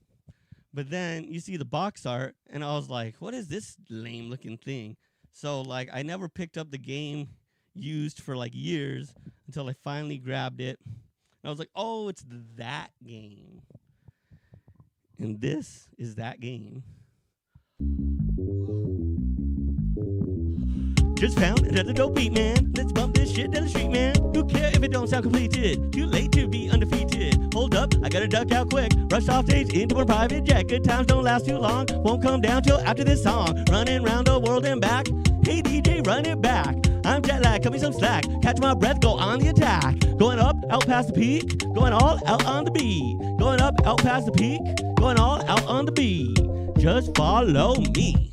But then you see the box art, and I was like, what is this lame-looking thing? So, like, I never picked up the game used for, like, years until I finally grabbed it. And I was like, oh, it's that game. And this is that game. Just found another dope beat, man. Let's bump this shit down the street, man. Who care if it don't sound completed? Too late to be undefeated. Hold up, I gotta duck out quick. Rush off stage into my private jet. Good times don't last too long. Won't come down till after this song. Running round the world and back. Hey DJ, run it back. I'm jet lag, cut me some slack. Catch my breath, go on the attack. Going up, out past the peak. Going all out on the beat. Going up, out past the peak. Going all out on the beat. Just follow me.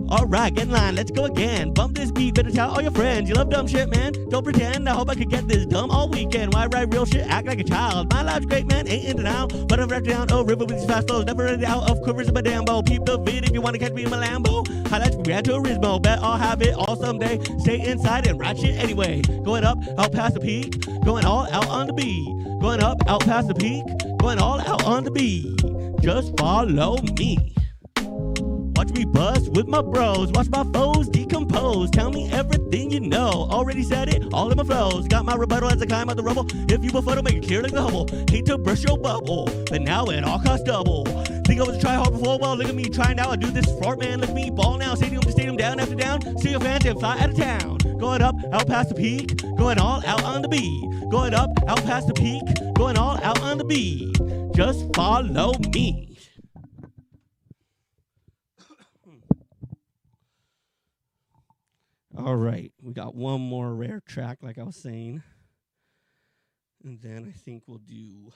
Alright, get in line, let's go again. Bump this beat, better tell all your friends. You love dumb shit, man. Don't pretend. I hope I could get this dumb all weekend. Why write real shit? Act like a child. My life's great, man. Ain't in denial. But I'm wrapped down. Oh, river with these fast flows. Never run out of quivers in my damn bow. Peep the vid if you want to catch me in my Lambo. Highlights from Gran Turismo. Bet I'll have it all someday. Stay inside and ride shit anyway. Going up, out past the peak. Going all out on the beat. Going up, out past the peak. Going all out on the beat. Just follow me. Watch me bust with my bros. Watch my foes decompose. Tell me everything you know. Already said it, all in my flows. Got my rebuttal as I climb out the rubble. If you prefer to make it clear like the Hubble. Hate to burst your bubble, but now it all costs double. Think I was a try hard before? Well, look at me trying now. I do this for man. Look at me ball now. Stadium to stadium, down after down. See your fans and fly out of town. Going up, out past the peak. Going all out on the beat. Going up, out past the peak. Going all out on the beat. Just follow me. All right, we got one more rare track, like I was saying. And then I think we'll do...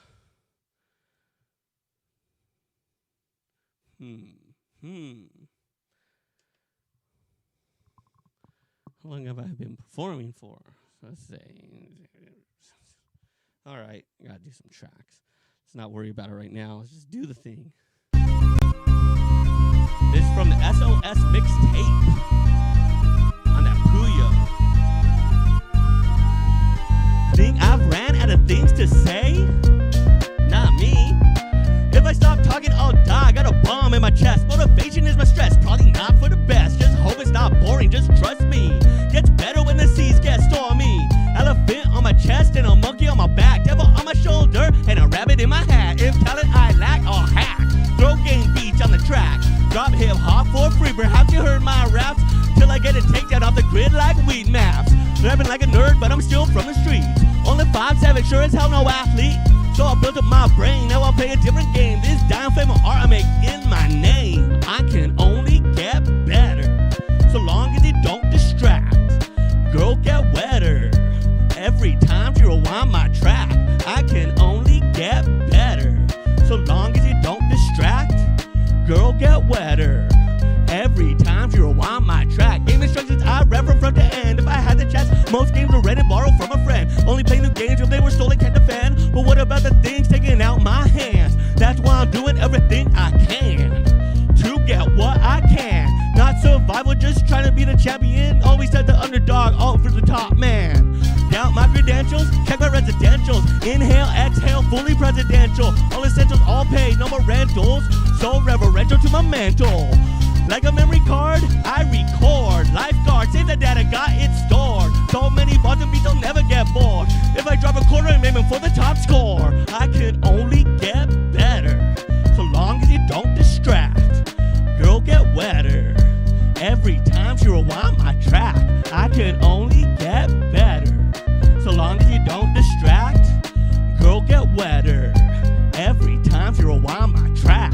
How long have I been performing for? Let's say... All right, gotta do some tracks. Let's not worry about it right now. Let's just do the thing. This is from the SOS mixtape. Think I've ran out of things to say? Not me. If I stop talking, I'll die. Got a bomb in my chest. Motivation is my stress. Probably not for the best. Just hope it's not boring. Just trust me. Gets better when the seas get stormy. Elephant on my chest and a monkey on my back. Devil on my shoulder and a rabbit in my hat. If talent I lack, I'll hack. Throw game beats on the track. Drop hip hop for free. Perhaps you heard my raps. Till I get a takedown off the grid like weed maps. Rapping like a nerd, but I'm still from the streets. Only 5'7", sure as hell no athlete. So I built up my brain, now I'll play a different game. This dying flame of art I make in my name. I can only get better, so long as you don't distract. Girl, get wetter. Every time you rewind my track. I can only get better, so long as you don't distract. Girl, get wetter. Every time you rewind my track. Game instructions I read from front to end. If I had the chance, most games were read and borrowed from a friend. Only play new games if they were stolen, can't defend. But what about the things taken out my hands? That's why I'm doing everything I can to get what I can. Not survival, just trying to be the champion. Always said the underdog, all for the top man. Doubt my credentials, check my residentials. Inhale, exhale, fully presidential. All essentials, all paid, no more rentals. So reverential to my mental. Like a memory card, I record. Lifeguard, save the data, got it stored. So many bars and beats, I'll never get bored. If I drop a quarter, I'm aiming for the top score. I can only get better, so long as you don't distract. Girl, get wetter. Every time she rewind my track. I can only get better, so long as you don't distract. Girl, get wetter. Every time she rewind my track.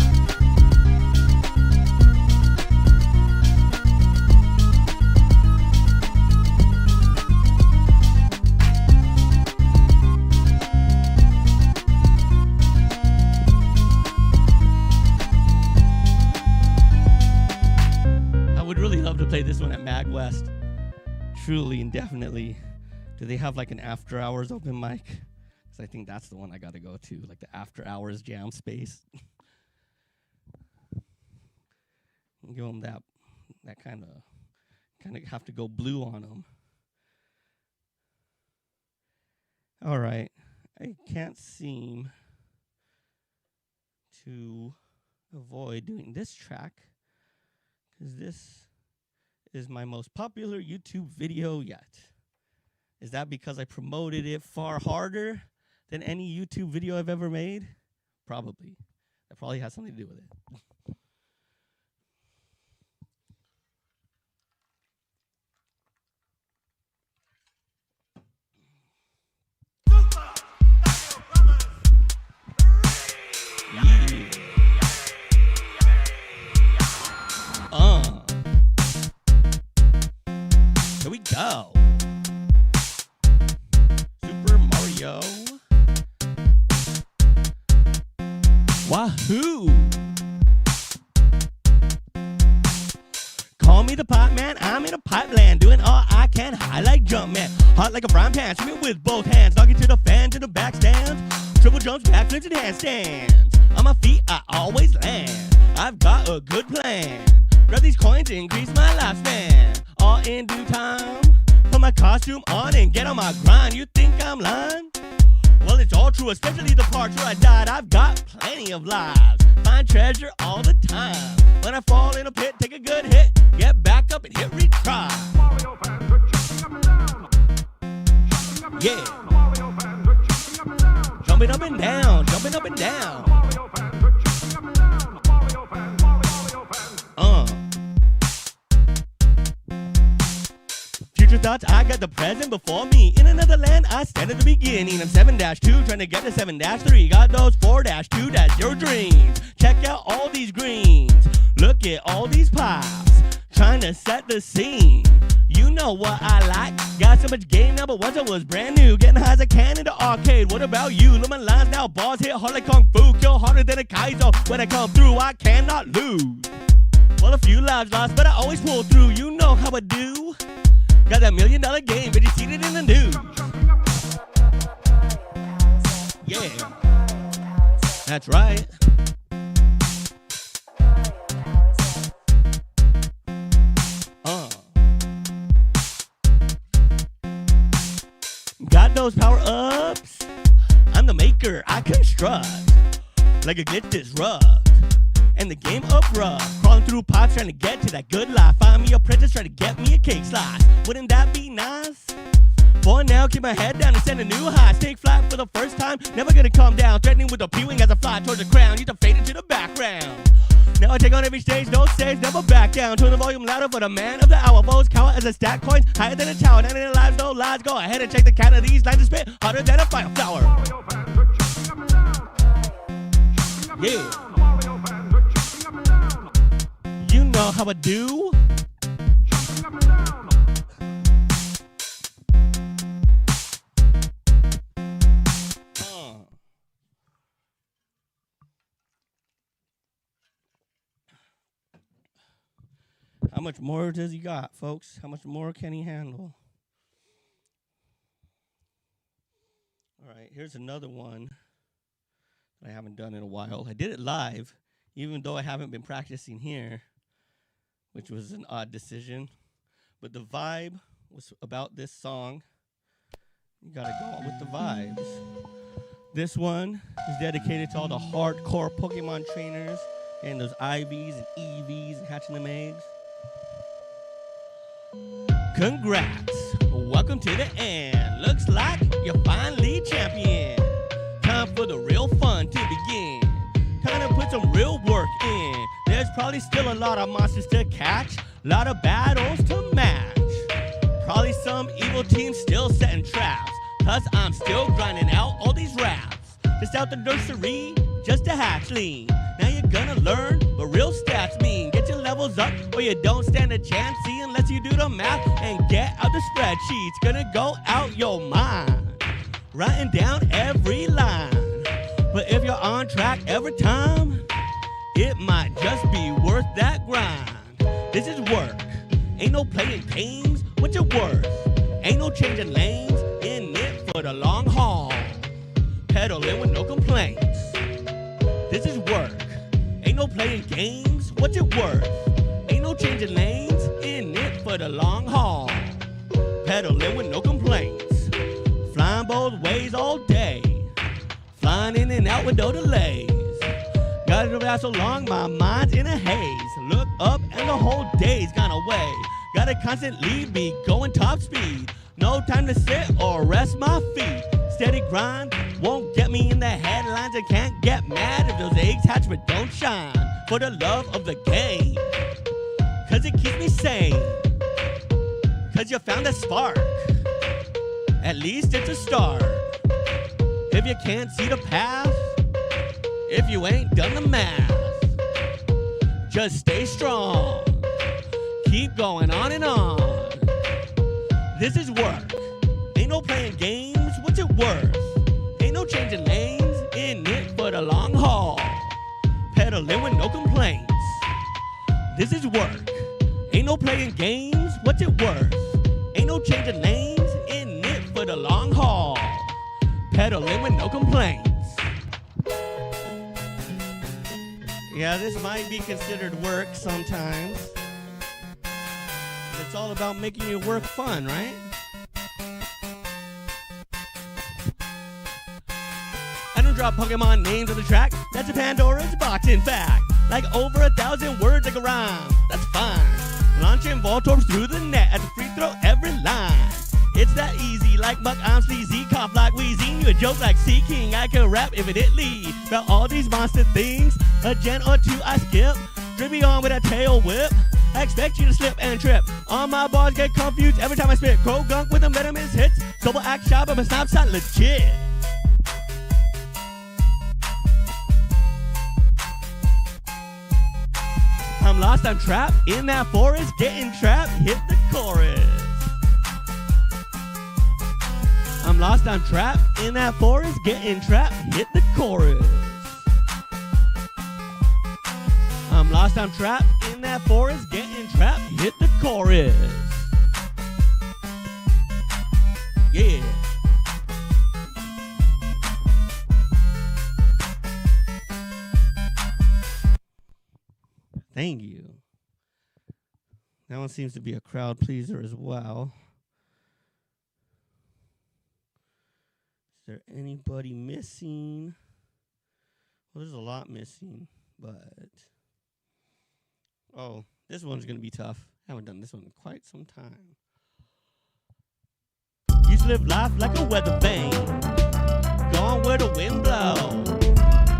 Play this one at Mag West. Truly and definitely. Do they have like an after hours open mic? Because I think that's the one I gotta go to, like the after hours jam space. Give them that kind of have to go blue on them. All right, I can't seem to avoid doing this track because this is my most popular YouTube video yet. Is that because I promoted it far harder than any YouTube video I've ever made? Probably. That probably has something to do with it. Here we go. Super Mario. Wahoo! Call me me the pot, man. I'm in a pipeline, doing all I can. High like jump, man. Hot like a frying pan. Swing with both hands. Knock it to the fans in the back stands. Triple jumps, backflips, and handstands. On my feet, I always land. I've got a good plan. Grab these coins, increase my lifespan. All in due time. Put my costume on and get on my grind. You think I'm lying? Well, it's all true, especially the parts where I died. I've got plenty of lives. Find treasure all the time. When I fall in a pit, take a good hit. Get back up and hit retry. Yeah. Jumping up and down, jumping up and down. Future thoughts, I got the present before me. In another land, I stand at the beginning. I'm 7-2, trying to get to 7-3. Got those 4-2-0 dreams. Check out all these greens. Look at all these pops. Trying to set the scene. You know what I like. Got so much game now, but once I was brand new. Getting high as I can in the arcade. What about you? Look my lines now. Balls hit hard like Kung Fu. Kill harder than a Kaizo. When I come through, I cannot lose. Well, a few lives lost, but I always pull through. You know how I do. Got that $1 million game, but you seen it in the news. Yeah, that's right. Got those power-ups. I'm the maker, I construct. Like a glitch disrupt. And the game up rough. Crawling through pipes trying to get to that good life. Find me a princess, try to get me a cake slice. Wouldn't that be nice? For now, keep my head down and send a new high. Stay flat for the first time, never gonna calm down. Threatening with a P-wing as I fly towards the crown. You to fade into the background. Now I take on every stage, no stage, never back down. Turn the volume louder for the man of the hour. Foes cower as I stack coins, higher than a tower. 99 lives, no lies, go ahead and check the count of these lines and spit hotter than a fire flower. Yeah. You know how I do. How much more does he got, folks? How much more can he handle? All right, here's another one that I haven't done in a while. I did it live, even though I haven't been practicing here, which was an odd decision. But the vibe was about this song. You gotta go on with the vibes. This one is dedicated to all the hardcore Pokemon trainers and those IVs and EVs and hatching them eggs. Congrats, welcome to the end. Looks like you're finally champion. Time for the real fun to begin. Time to put some real work in. There's probably still a lot of monsters to catch, a lot of battles to match. Probably some evil teams still setting traps, plus I'm still grinding out all these raps. Just out the nursery, just a hatchling. Now you're gonna learn what real stats mean. Get your levels up or you don't stand a chance. See, unless you do the math and get out the spreadsheets. Gonna go out your mind, writing down every line. But if you're on track every time, it might just be worth that grind. This is work, ain't no playing games. What's your worth? Ain't no changing lanes, in it for the long haul. Pedaling with no complaints. This is work, ain't no playing games. What's it worth? Ain't no changing lanes, in it for the long haul. Pedaling with no complaints. Flying both ways all day. Flying in and out with no delays. Got to ride so long, my mind's in a haze. Look up and the whole day's gone away. Gotta constantly be going top speed. No time to sit or rest my feet. Steady grind won't get me in the headlines. I can't get mad if those eggs hatch but don't shine. For the love of the game, cause it keeps me sane. Cause you found a spark, at least it's a start. If you can't see the path, if you ain't done the math, just stay strong, keep going on and on. This is work, ain't no playing games. What's it worth? Ain't no changing lanes, in it for the long haul. Pedaling with no complaints. This is work, Ain't no playing games, what's it worth? Ain't no changing lanes, in it for the long haul. Pedaling with no complaints. Yeah, this might be considered work sometimes. It's all about making your work fun, right? I don't drop Pokemon names on the track. That's a Pandora's box, in fact. Like over 1,000 words like a rhyme. That's fine. Launching Voltorbs through the net at the free throw every line. It's that easy, like Muck, I'm sleazy. Cough like wheezing, you a joke like Sea King. I can rap evidently about all these monster things. A gen or two I skip. Drippy on with a tail whip. I expect you to slip and trip. All my bars get confused every time I spit. Crow gunk with them venomous hits. Double act shot, but my snap's not legit. I'm lost, I'm trapped in that forest, getting trapped, hit the chorus. I'm lost, I'm trapped in that forest, getting trapped, hit the chorus. I'm lost, I'm trapped in that forest, getting trapped, hit the chorus. Yeah. Thank you. That one seems to be a crowd pleaser as well. Is there anybody missing? Well, there's a lot missing, but... Oh, this one's going to be tough. I haven't done this one in quite some time. Used to live life like a weather vane, gone where the wind blows.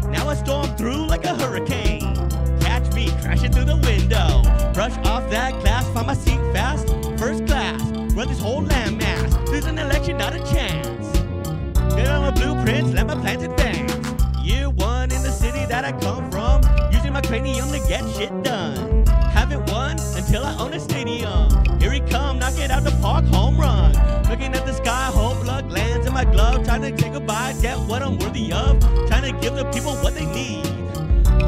Now I storm through like a hurricane. Catch me crashing through the window. Brush off that glass, find my seat fast. First class, run this whole landmass. There's an election, not a chance. Get on my blueprints, let my plans advance. Year one in the city that I come from, using my cranium to get shit done. Haven't won until I own a stadium. Here he come, knock it out the park, home run. Looking at the sky, hope luck lands in my glove. Trying to say goodbye, get what I'm worthy of. Trying to give the people what they need.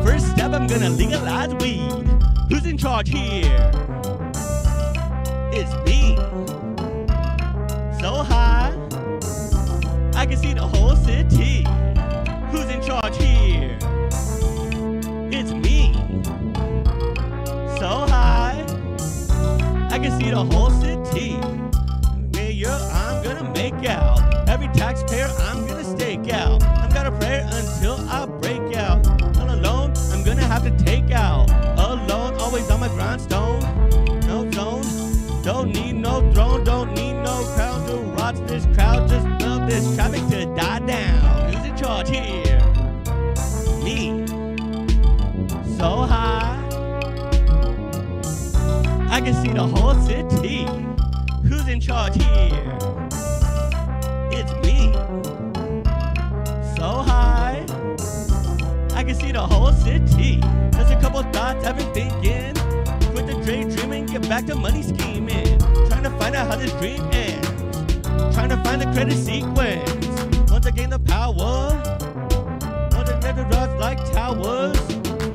First step, I'm gonna legalize weed. Who's in charge here? It's me. So high, I can see the whole city. Who's in charge here? It's me. So high, I can see the whole city. Mayor, I'm gonna make out. Every taxpayer, I'm gonna stake out. I'm gonna pray until I break out. All alone, I'm gonna have to take out. Alone, always on my grindstone. No zone, don't need no throne, don't need no crown to watch this crowd. Just love this traffic to die down. Who's in charge here? Me. So high, I can see the whole city. Who's in charge here? It's me. So high, I can see the whole city. There's a couple thoughts I've been thinking. Quit the daydreaming, get back to money scheming. Trying to find out how this dream ends. Trying to find the credit sequence. Once I gain the power, once I never rise like towers.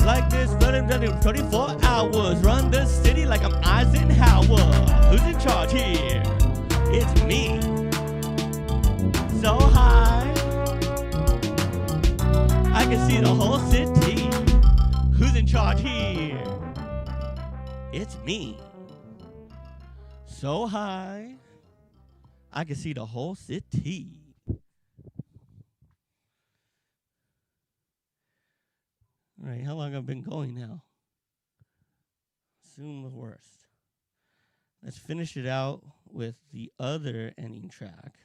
Like this, running 24 hours. Run the city like I'm Eisenhower. Who's in charge here? It's me. So high, I can see the whole city. Who's in charge here? It's me. So high, I can see the whole city. All right, how long have I been going now? Assume the worst. Let's finish it out with the other ending track.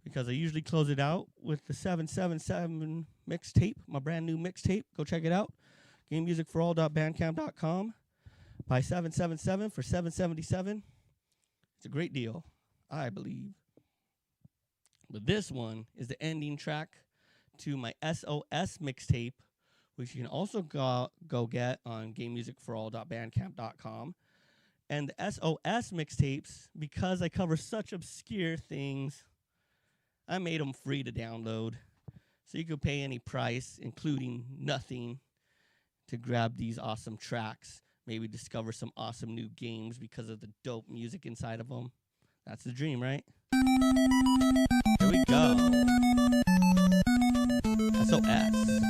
Because I usually close it out with the 777 mixtape, my brand new mixtape. Go check it out. GameMusicForAll.bandcamp.com. Buy 777 for $777. It's a great deal, I believe. But this one is the ending track to my SOS mixtape, which you can also go get on GameMusicForAll.bandcamp.com. And the SOS mixtapes, because I cover such obscure things, I made them free to download. So you could pay any price, including nothing, to grab these awesome tracks, maybe discover some awesome new games because of the dope music inside of them. That's the dream, right? Here we go. SOS.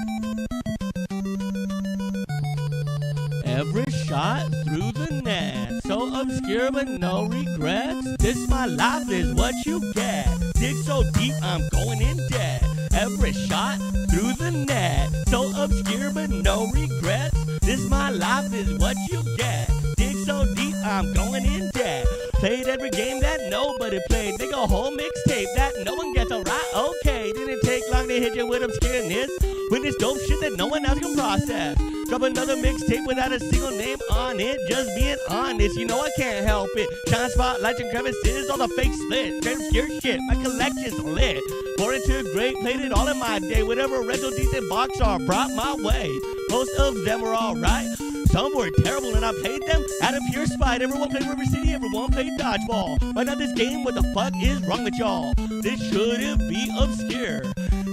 Every shot through the net, so obscure but no regrets. This my life is what you get. Dig so deep I'm going in debt. Every shot through the net, so obscure but no regrets. This my life is what you get. Dig so deep I'm going in debt. Played every game that nobody played. Make a whole mixtape that no one gets. Alright, okay. Didn't take long to hit you with obscureness. With this dope shit that no one else can process. Drop another mixtape without a single name on it. Just being honest, you know I can't help it. Shine spotlights and crevices, all the fake split. Straight obscure shit, my collection's lit. Pour into a great, played it all in my day. Whatever rental decent box art brought my way. Most of them were alright. Some were terrible and I played them out of pure spite. Everyone played River City, everyone played dodgeball. Why not this game? What the fuck is wrong with y'all? This shouldn't be obscure.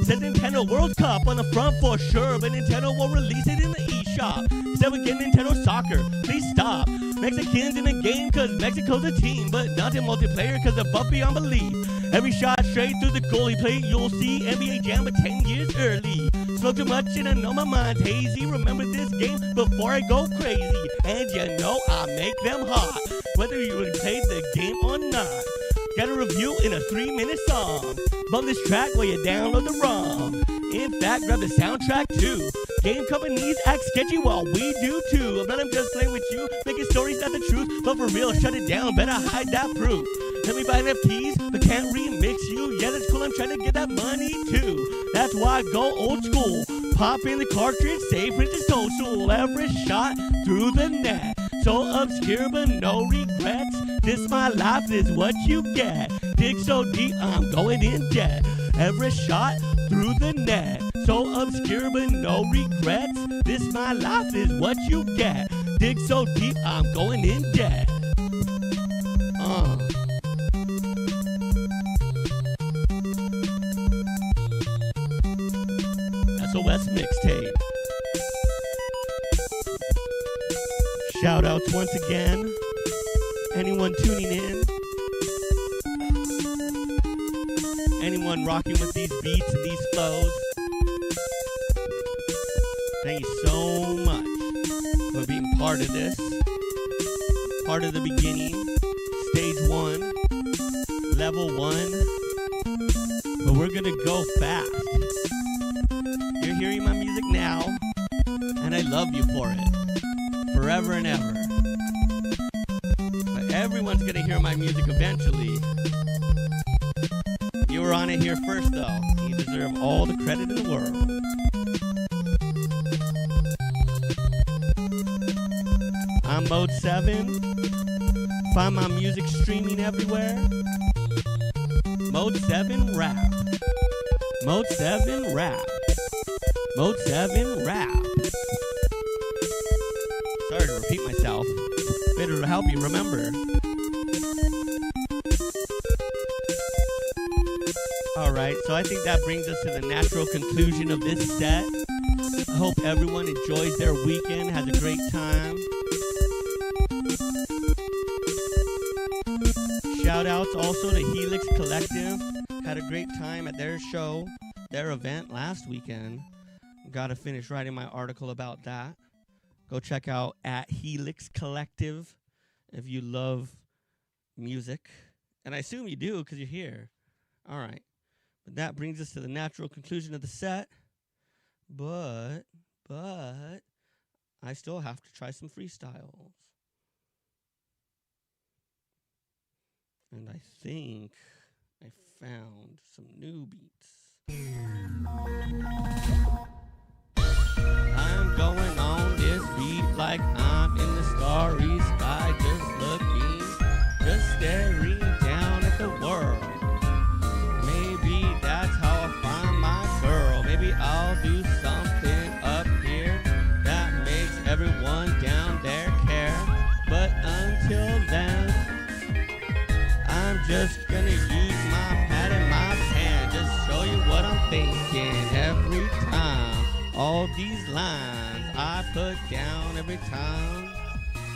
Says Nintendo World Cup on the front for sure, but Nintendo won't release it in the eShop. Instead we get Nintendo Soccer, please stop. Mexicans in the game cause Mexico's a team, but not in multiplayer cause they're buff beyond belief. Every shot straight through the goalie plate, you'll see NBA Jam but 10 years early. Smoke too much and I know my mind's hazy. Remember this game before I go crazy. And you know I make them hot, whether you would play the game or not. Got a review in a 3-minute song. Bump this track while you download the ROM. In fact, grab the soundtrack too. Game companies act sketchy while we do too. I'm not just playing with you, making stories not the truth. But for real, shut it down, better hide that proof. Let me buy NFTs, but can't remix you. Yeah, that's cool, I'm trying to get that money too. That's why I go old school. Pop in the cartridge, save Princess Toadstool. Every shot through the net, so obscure but no regrets. This my life is what you get. Dig so deep I'm going in debt. Every shot through the net, so obscure but no regrets. This my life is what you get. Dig so deep I'm going in debt. SOS mixtape. Shout outs once again. Anyone tuning in? Anyone rocking with these beats and these flows? Thank you so much for being part of this. Part of the beginning. Stage 1. Level 1. But we're gonna go fast. You're hearing my music now, and I love you for it. Forever and ever. But everyone's gonna hear my music eventually. You were on it here first, though. You deserve all the credit in the world. I'm Mode 7. Find my music streaming everywhere. Mode 7 Rap. Mode 7 Rap. Mode 7 Rap. Sorry to repeat myself. Better to help you remember. Alright, so I think that brings us to the natural conclusion of this set. I hope everyone enjoys their weekend, has a great time. Shout outs also to Helix Collective. Had a great time at their show, their event last weekend. Gotta finish writing my article about that. Go check out at Helix Collective if you love music. And I assume you do because you're here. Alright. But that brings us to the natural conclusion of the set. But I still have to try some freestyles. And I think I found some new beats. I'm going on this beat like I'm in the starry sky, just staring down at the world. Maybe that's how I find my girl. Maybe I'll do something up here that makes everyone down there care. But until then, I'm just gonna use my pad and my pen, just show you what I'm thinking every time. All these lines I put down every time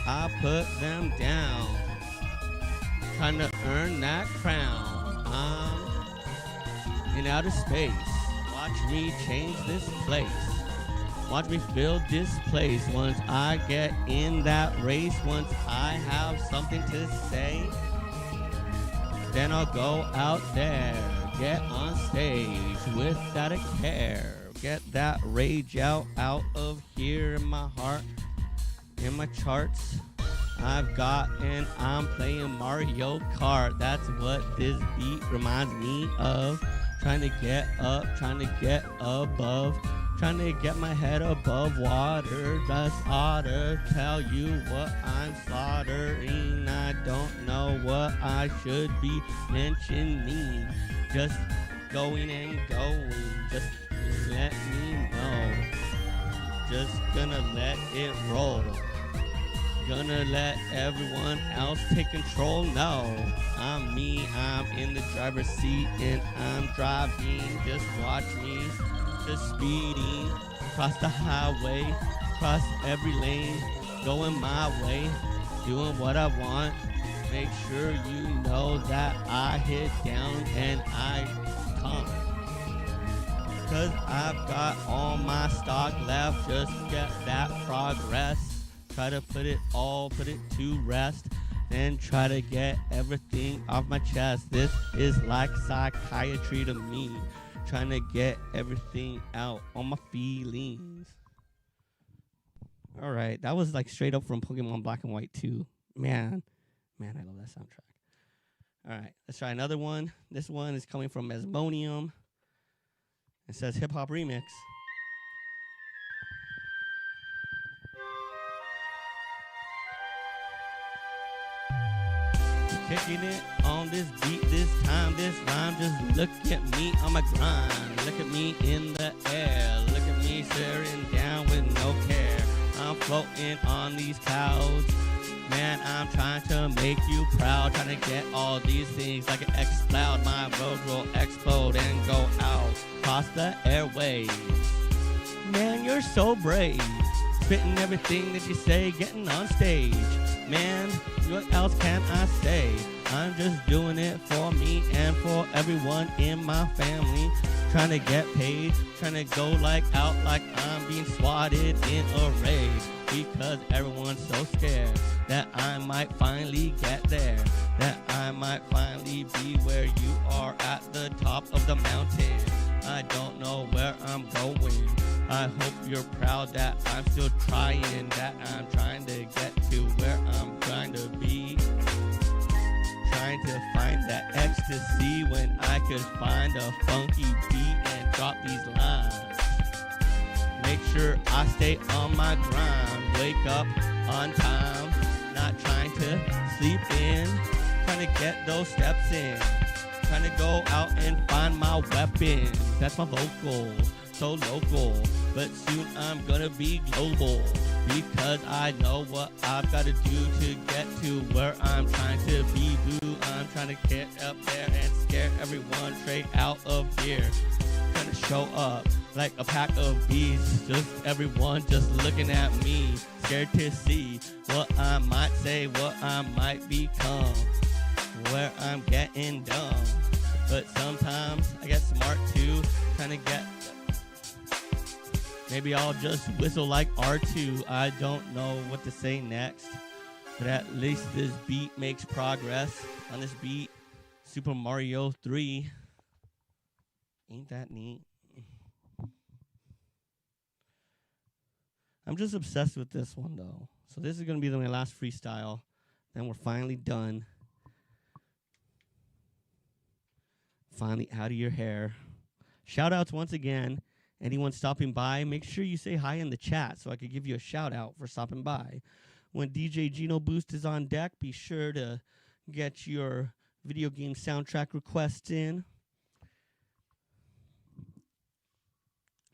I put them down. Trying to earn that crown. I'm in outer space. Watch me change this place. Watch me fill this place. Once I get in that race, once I have something to say, then I'll go out there, get on stage without a care. Get that rage out of here in my heart, in my charts. I've got and I'm playing Mario Kart. That's what this beat reminds me of. Trying to get up, trying to get above, trying to get my head above water. Just ought to tell you what I'm slaughtering. I don't know what I should be mentioning. Just going and going. Just let me know. Just gonna let it roll. Gonna let everyone else take control. No, I'm me, I'm in the driver's seat and I'm driving. Just watch me, just speeding across the highway, across every lane, going my way, doing what I want. Make sure you know that I hit down and I come. Cause I've got all my stock left, just get that progress. Try to put it to rest, then try to get everything off my chest. This is like psychiatry to me, trying to get everything out on my feelings. All right, that was like straight up from Pokemon Black and White 2. Man, I love that soundtrack. All right, let's try another one. This one is coming from Mesmonium. It says Hip Hop Remix. Kicking it on this beat, this time, this rhyme. Just look at me on my grind. Look at me in the air. Look at me staring down with no care. I'm floating on these clouds. Man, I'm trying to make you proud. Trying to get all these things like an explode. My road will explode and go out across the airwaves. Man, you're so brave. Spitting everything that you say, getting on stage. Man, what else can I say? I'm just doing it for me and for everyone in my family. Trying to get paid, trying to go out like I'm being swatted in a raid. Because everyone's so scared that I might finally get there. That I might finally be where you are at the top of the mountain. I don't know where I'm going. I hope you're proud that I'm still trying, that I'm trying to get to where I'm trying to be. Trying to find that ecstasy when I could find a funky beat and drop these lines. Make sure I stay on my grind, wake up on time, not trying to sleep in, trying to get those steps in. Trying to go out and find my weapon. That's my vocal, so local. But soon I'm gonna be global. Because I know what I've gotta do to get to where I'm trying to be. Boo, I'm trying to get up there and scare everyone straight out of here. Trying to show up like a pack of bees. Just everyone just looking at me. Scared to see what I might say, what I might become. Where I'm getting dumb, but sometimes I get smart too, trying to get, maybe I'll just whistle like R2, I don't know what to say next, but at least this beat makes progress. On this beat, Super Mario 3, ain't that neat? I'm just obsessed with this one though, so this is going to be my last freestyle, then we're finally done. Finally out of your hair. Shout outs once again. Anyone stopping by, make sure you say hi in the chat so I could give you a shout out for stopping by. When DJ genoboost is on deck, be sure to get your video game soundtrack requests in.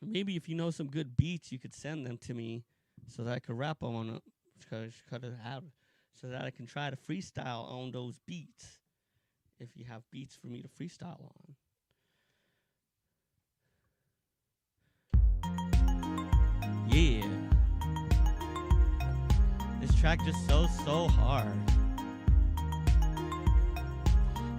Maybe if you know some good beats, you could send them to me so that I could rap on it, so that I can try to freestyle on those beats. If you have beats for me to freestyle on. Yeah. track just so hard.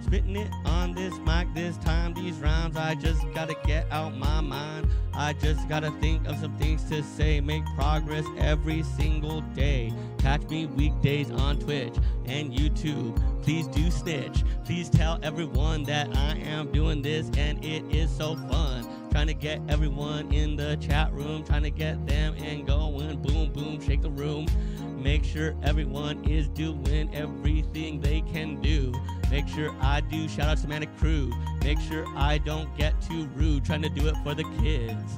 Spitting it on this mic this time, these rhymes I just gotta get out my mind. I just gotta think of some things to say, make progress every single day. Catch me weekdays on Twitch and YouTube. Please do snitch. Please tell everyone that I am doing this and it is so fun. Trying to get everyone in the chat room, trying to get them and going. Boom, boom, shake the room. Make sure everyone is doing everything they can do. Make sure I do shout out to Manic Crew. Make sure I don't get too rude. Trying to do it for the kids.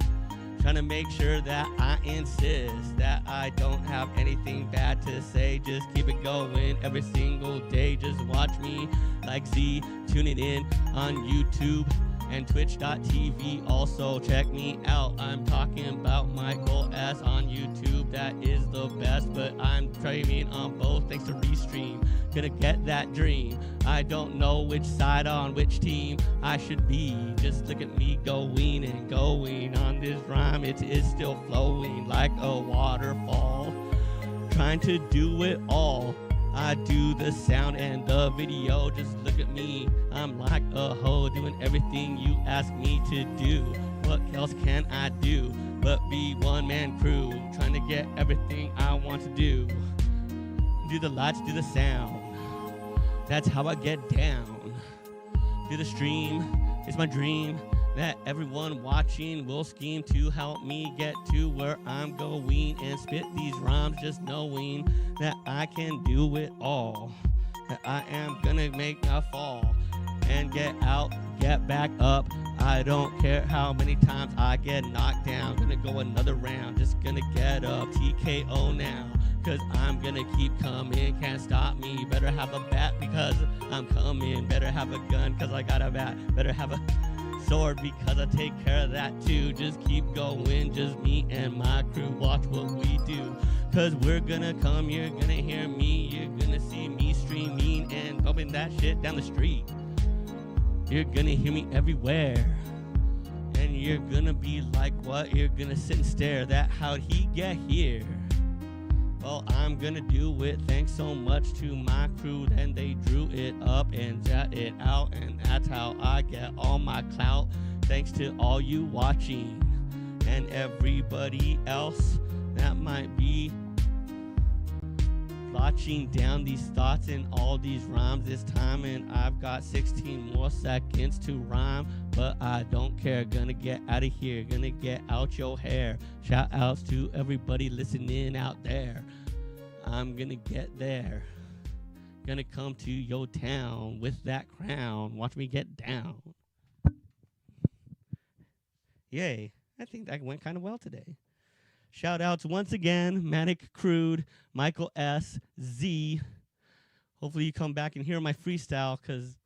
Trying to make sure that I insist that I don't have anything bad to say. Just keep it going every single day. Just watch me like Z. Tuning in on YouTube and twitch.tv. Also check me out. I'm talking about Michael S on YouTube. That is the best, but I'm streaming on both thanks to Restream. Gonna get that dream. I don't know which side on which team I should be. Just look at me going and going on this rhyme. It is still flowing like a waterfall. Trying to do it all. I do the sound and the video. Just look at me. I'm like a hoe doing everything you ask me to do. What else can I do but be one-man crew? Trying to get everything I want to do. Do the lights, do the sound. That's how I get down. Do the stream. It's my dream that everyone watching will scheme to help me get to where I'm going and spit these rhymes just knowing that I can do it all. That I am gonna make a fall and get out, get back up. I don't care how many times I get knocked down. Gonna go another round, just gonna get up. TKO now, cause I'm gonna keep coming. Can't stop me, better have a bat because I'm coming. Better have a gun cause I got a bat. Better have a sword because I take care of that too. Just keep going, just me and my crew. Watch what we do, cause we're gonna come. You're gonna hear me, you're gonna see me streaming and bumping that shit down the street. You're gonna hear me everywhere, and you're gonna be like, what? You're gonna sit and stare, that how'd he get here? Well, I'm gonna do it. Thanks so much to my crew. Then they drew it up and set it out, and that's how I get all my clout. Thanks to all you watching and everybody else that might be watching down these thoughts and all these rhymes this time. And I've got 16 more seconds to rhyme, but I don't care. Gonna get out of here, gonna get out your hair. Shout outs to everybody listening out there. I'm gonna get there, gonna come to your town with that crown. Watch me get down. Yay, I think that went kind of well today. Shout outs once again, Manic Crude, Michael S, Z. Hopefully you come back and hear my freestyle, because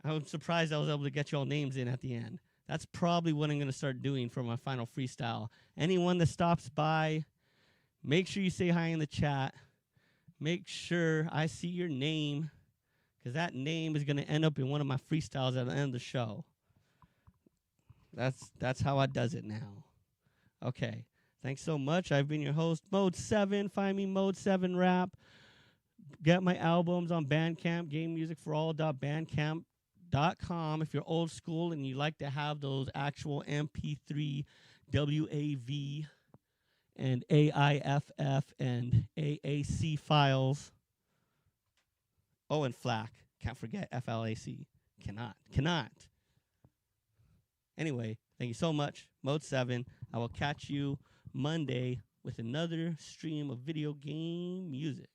I was surprised I was able to get y'all names in at the end. That's probably what I'm going to start doing for my final freestyle. Anyone that stops by, make sure you say hi in the chat. Make sure I see your name, because that name is going to end up in one of my freestyles at the end of the show. That's how I does it now. Okay, thanks so much. I've been your host, Mode 7. Find me Mode 7 Rap. Get my albums on Bandcamp, gamemusicforall.bandcamp.com. If you're old school and you like to have those actual MP3, WAV, and AIFF and AAC files. Oh, and FLAC. Can't forget FLAC. Cannot. Anyway, thank you so much. Mode 7. I will catch you Monday with another stream of video game music.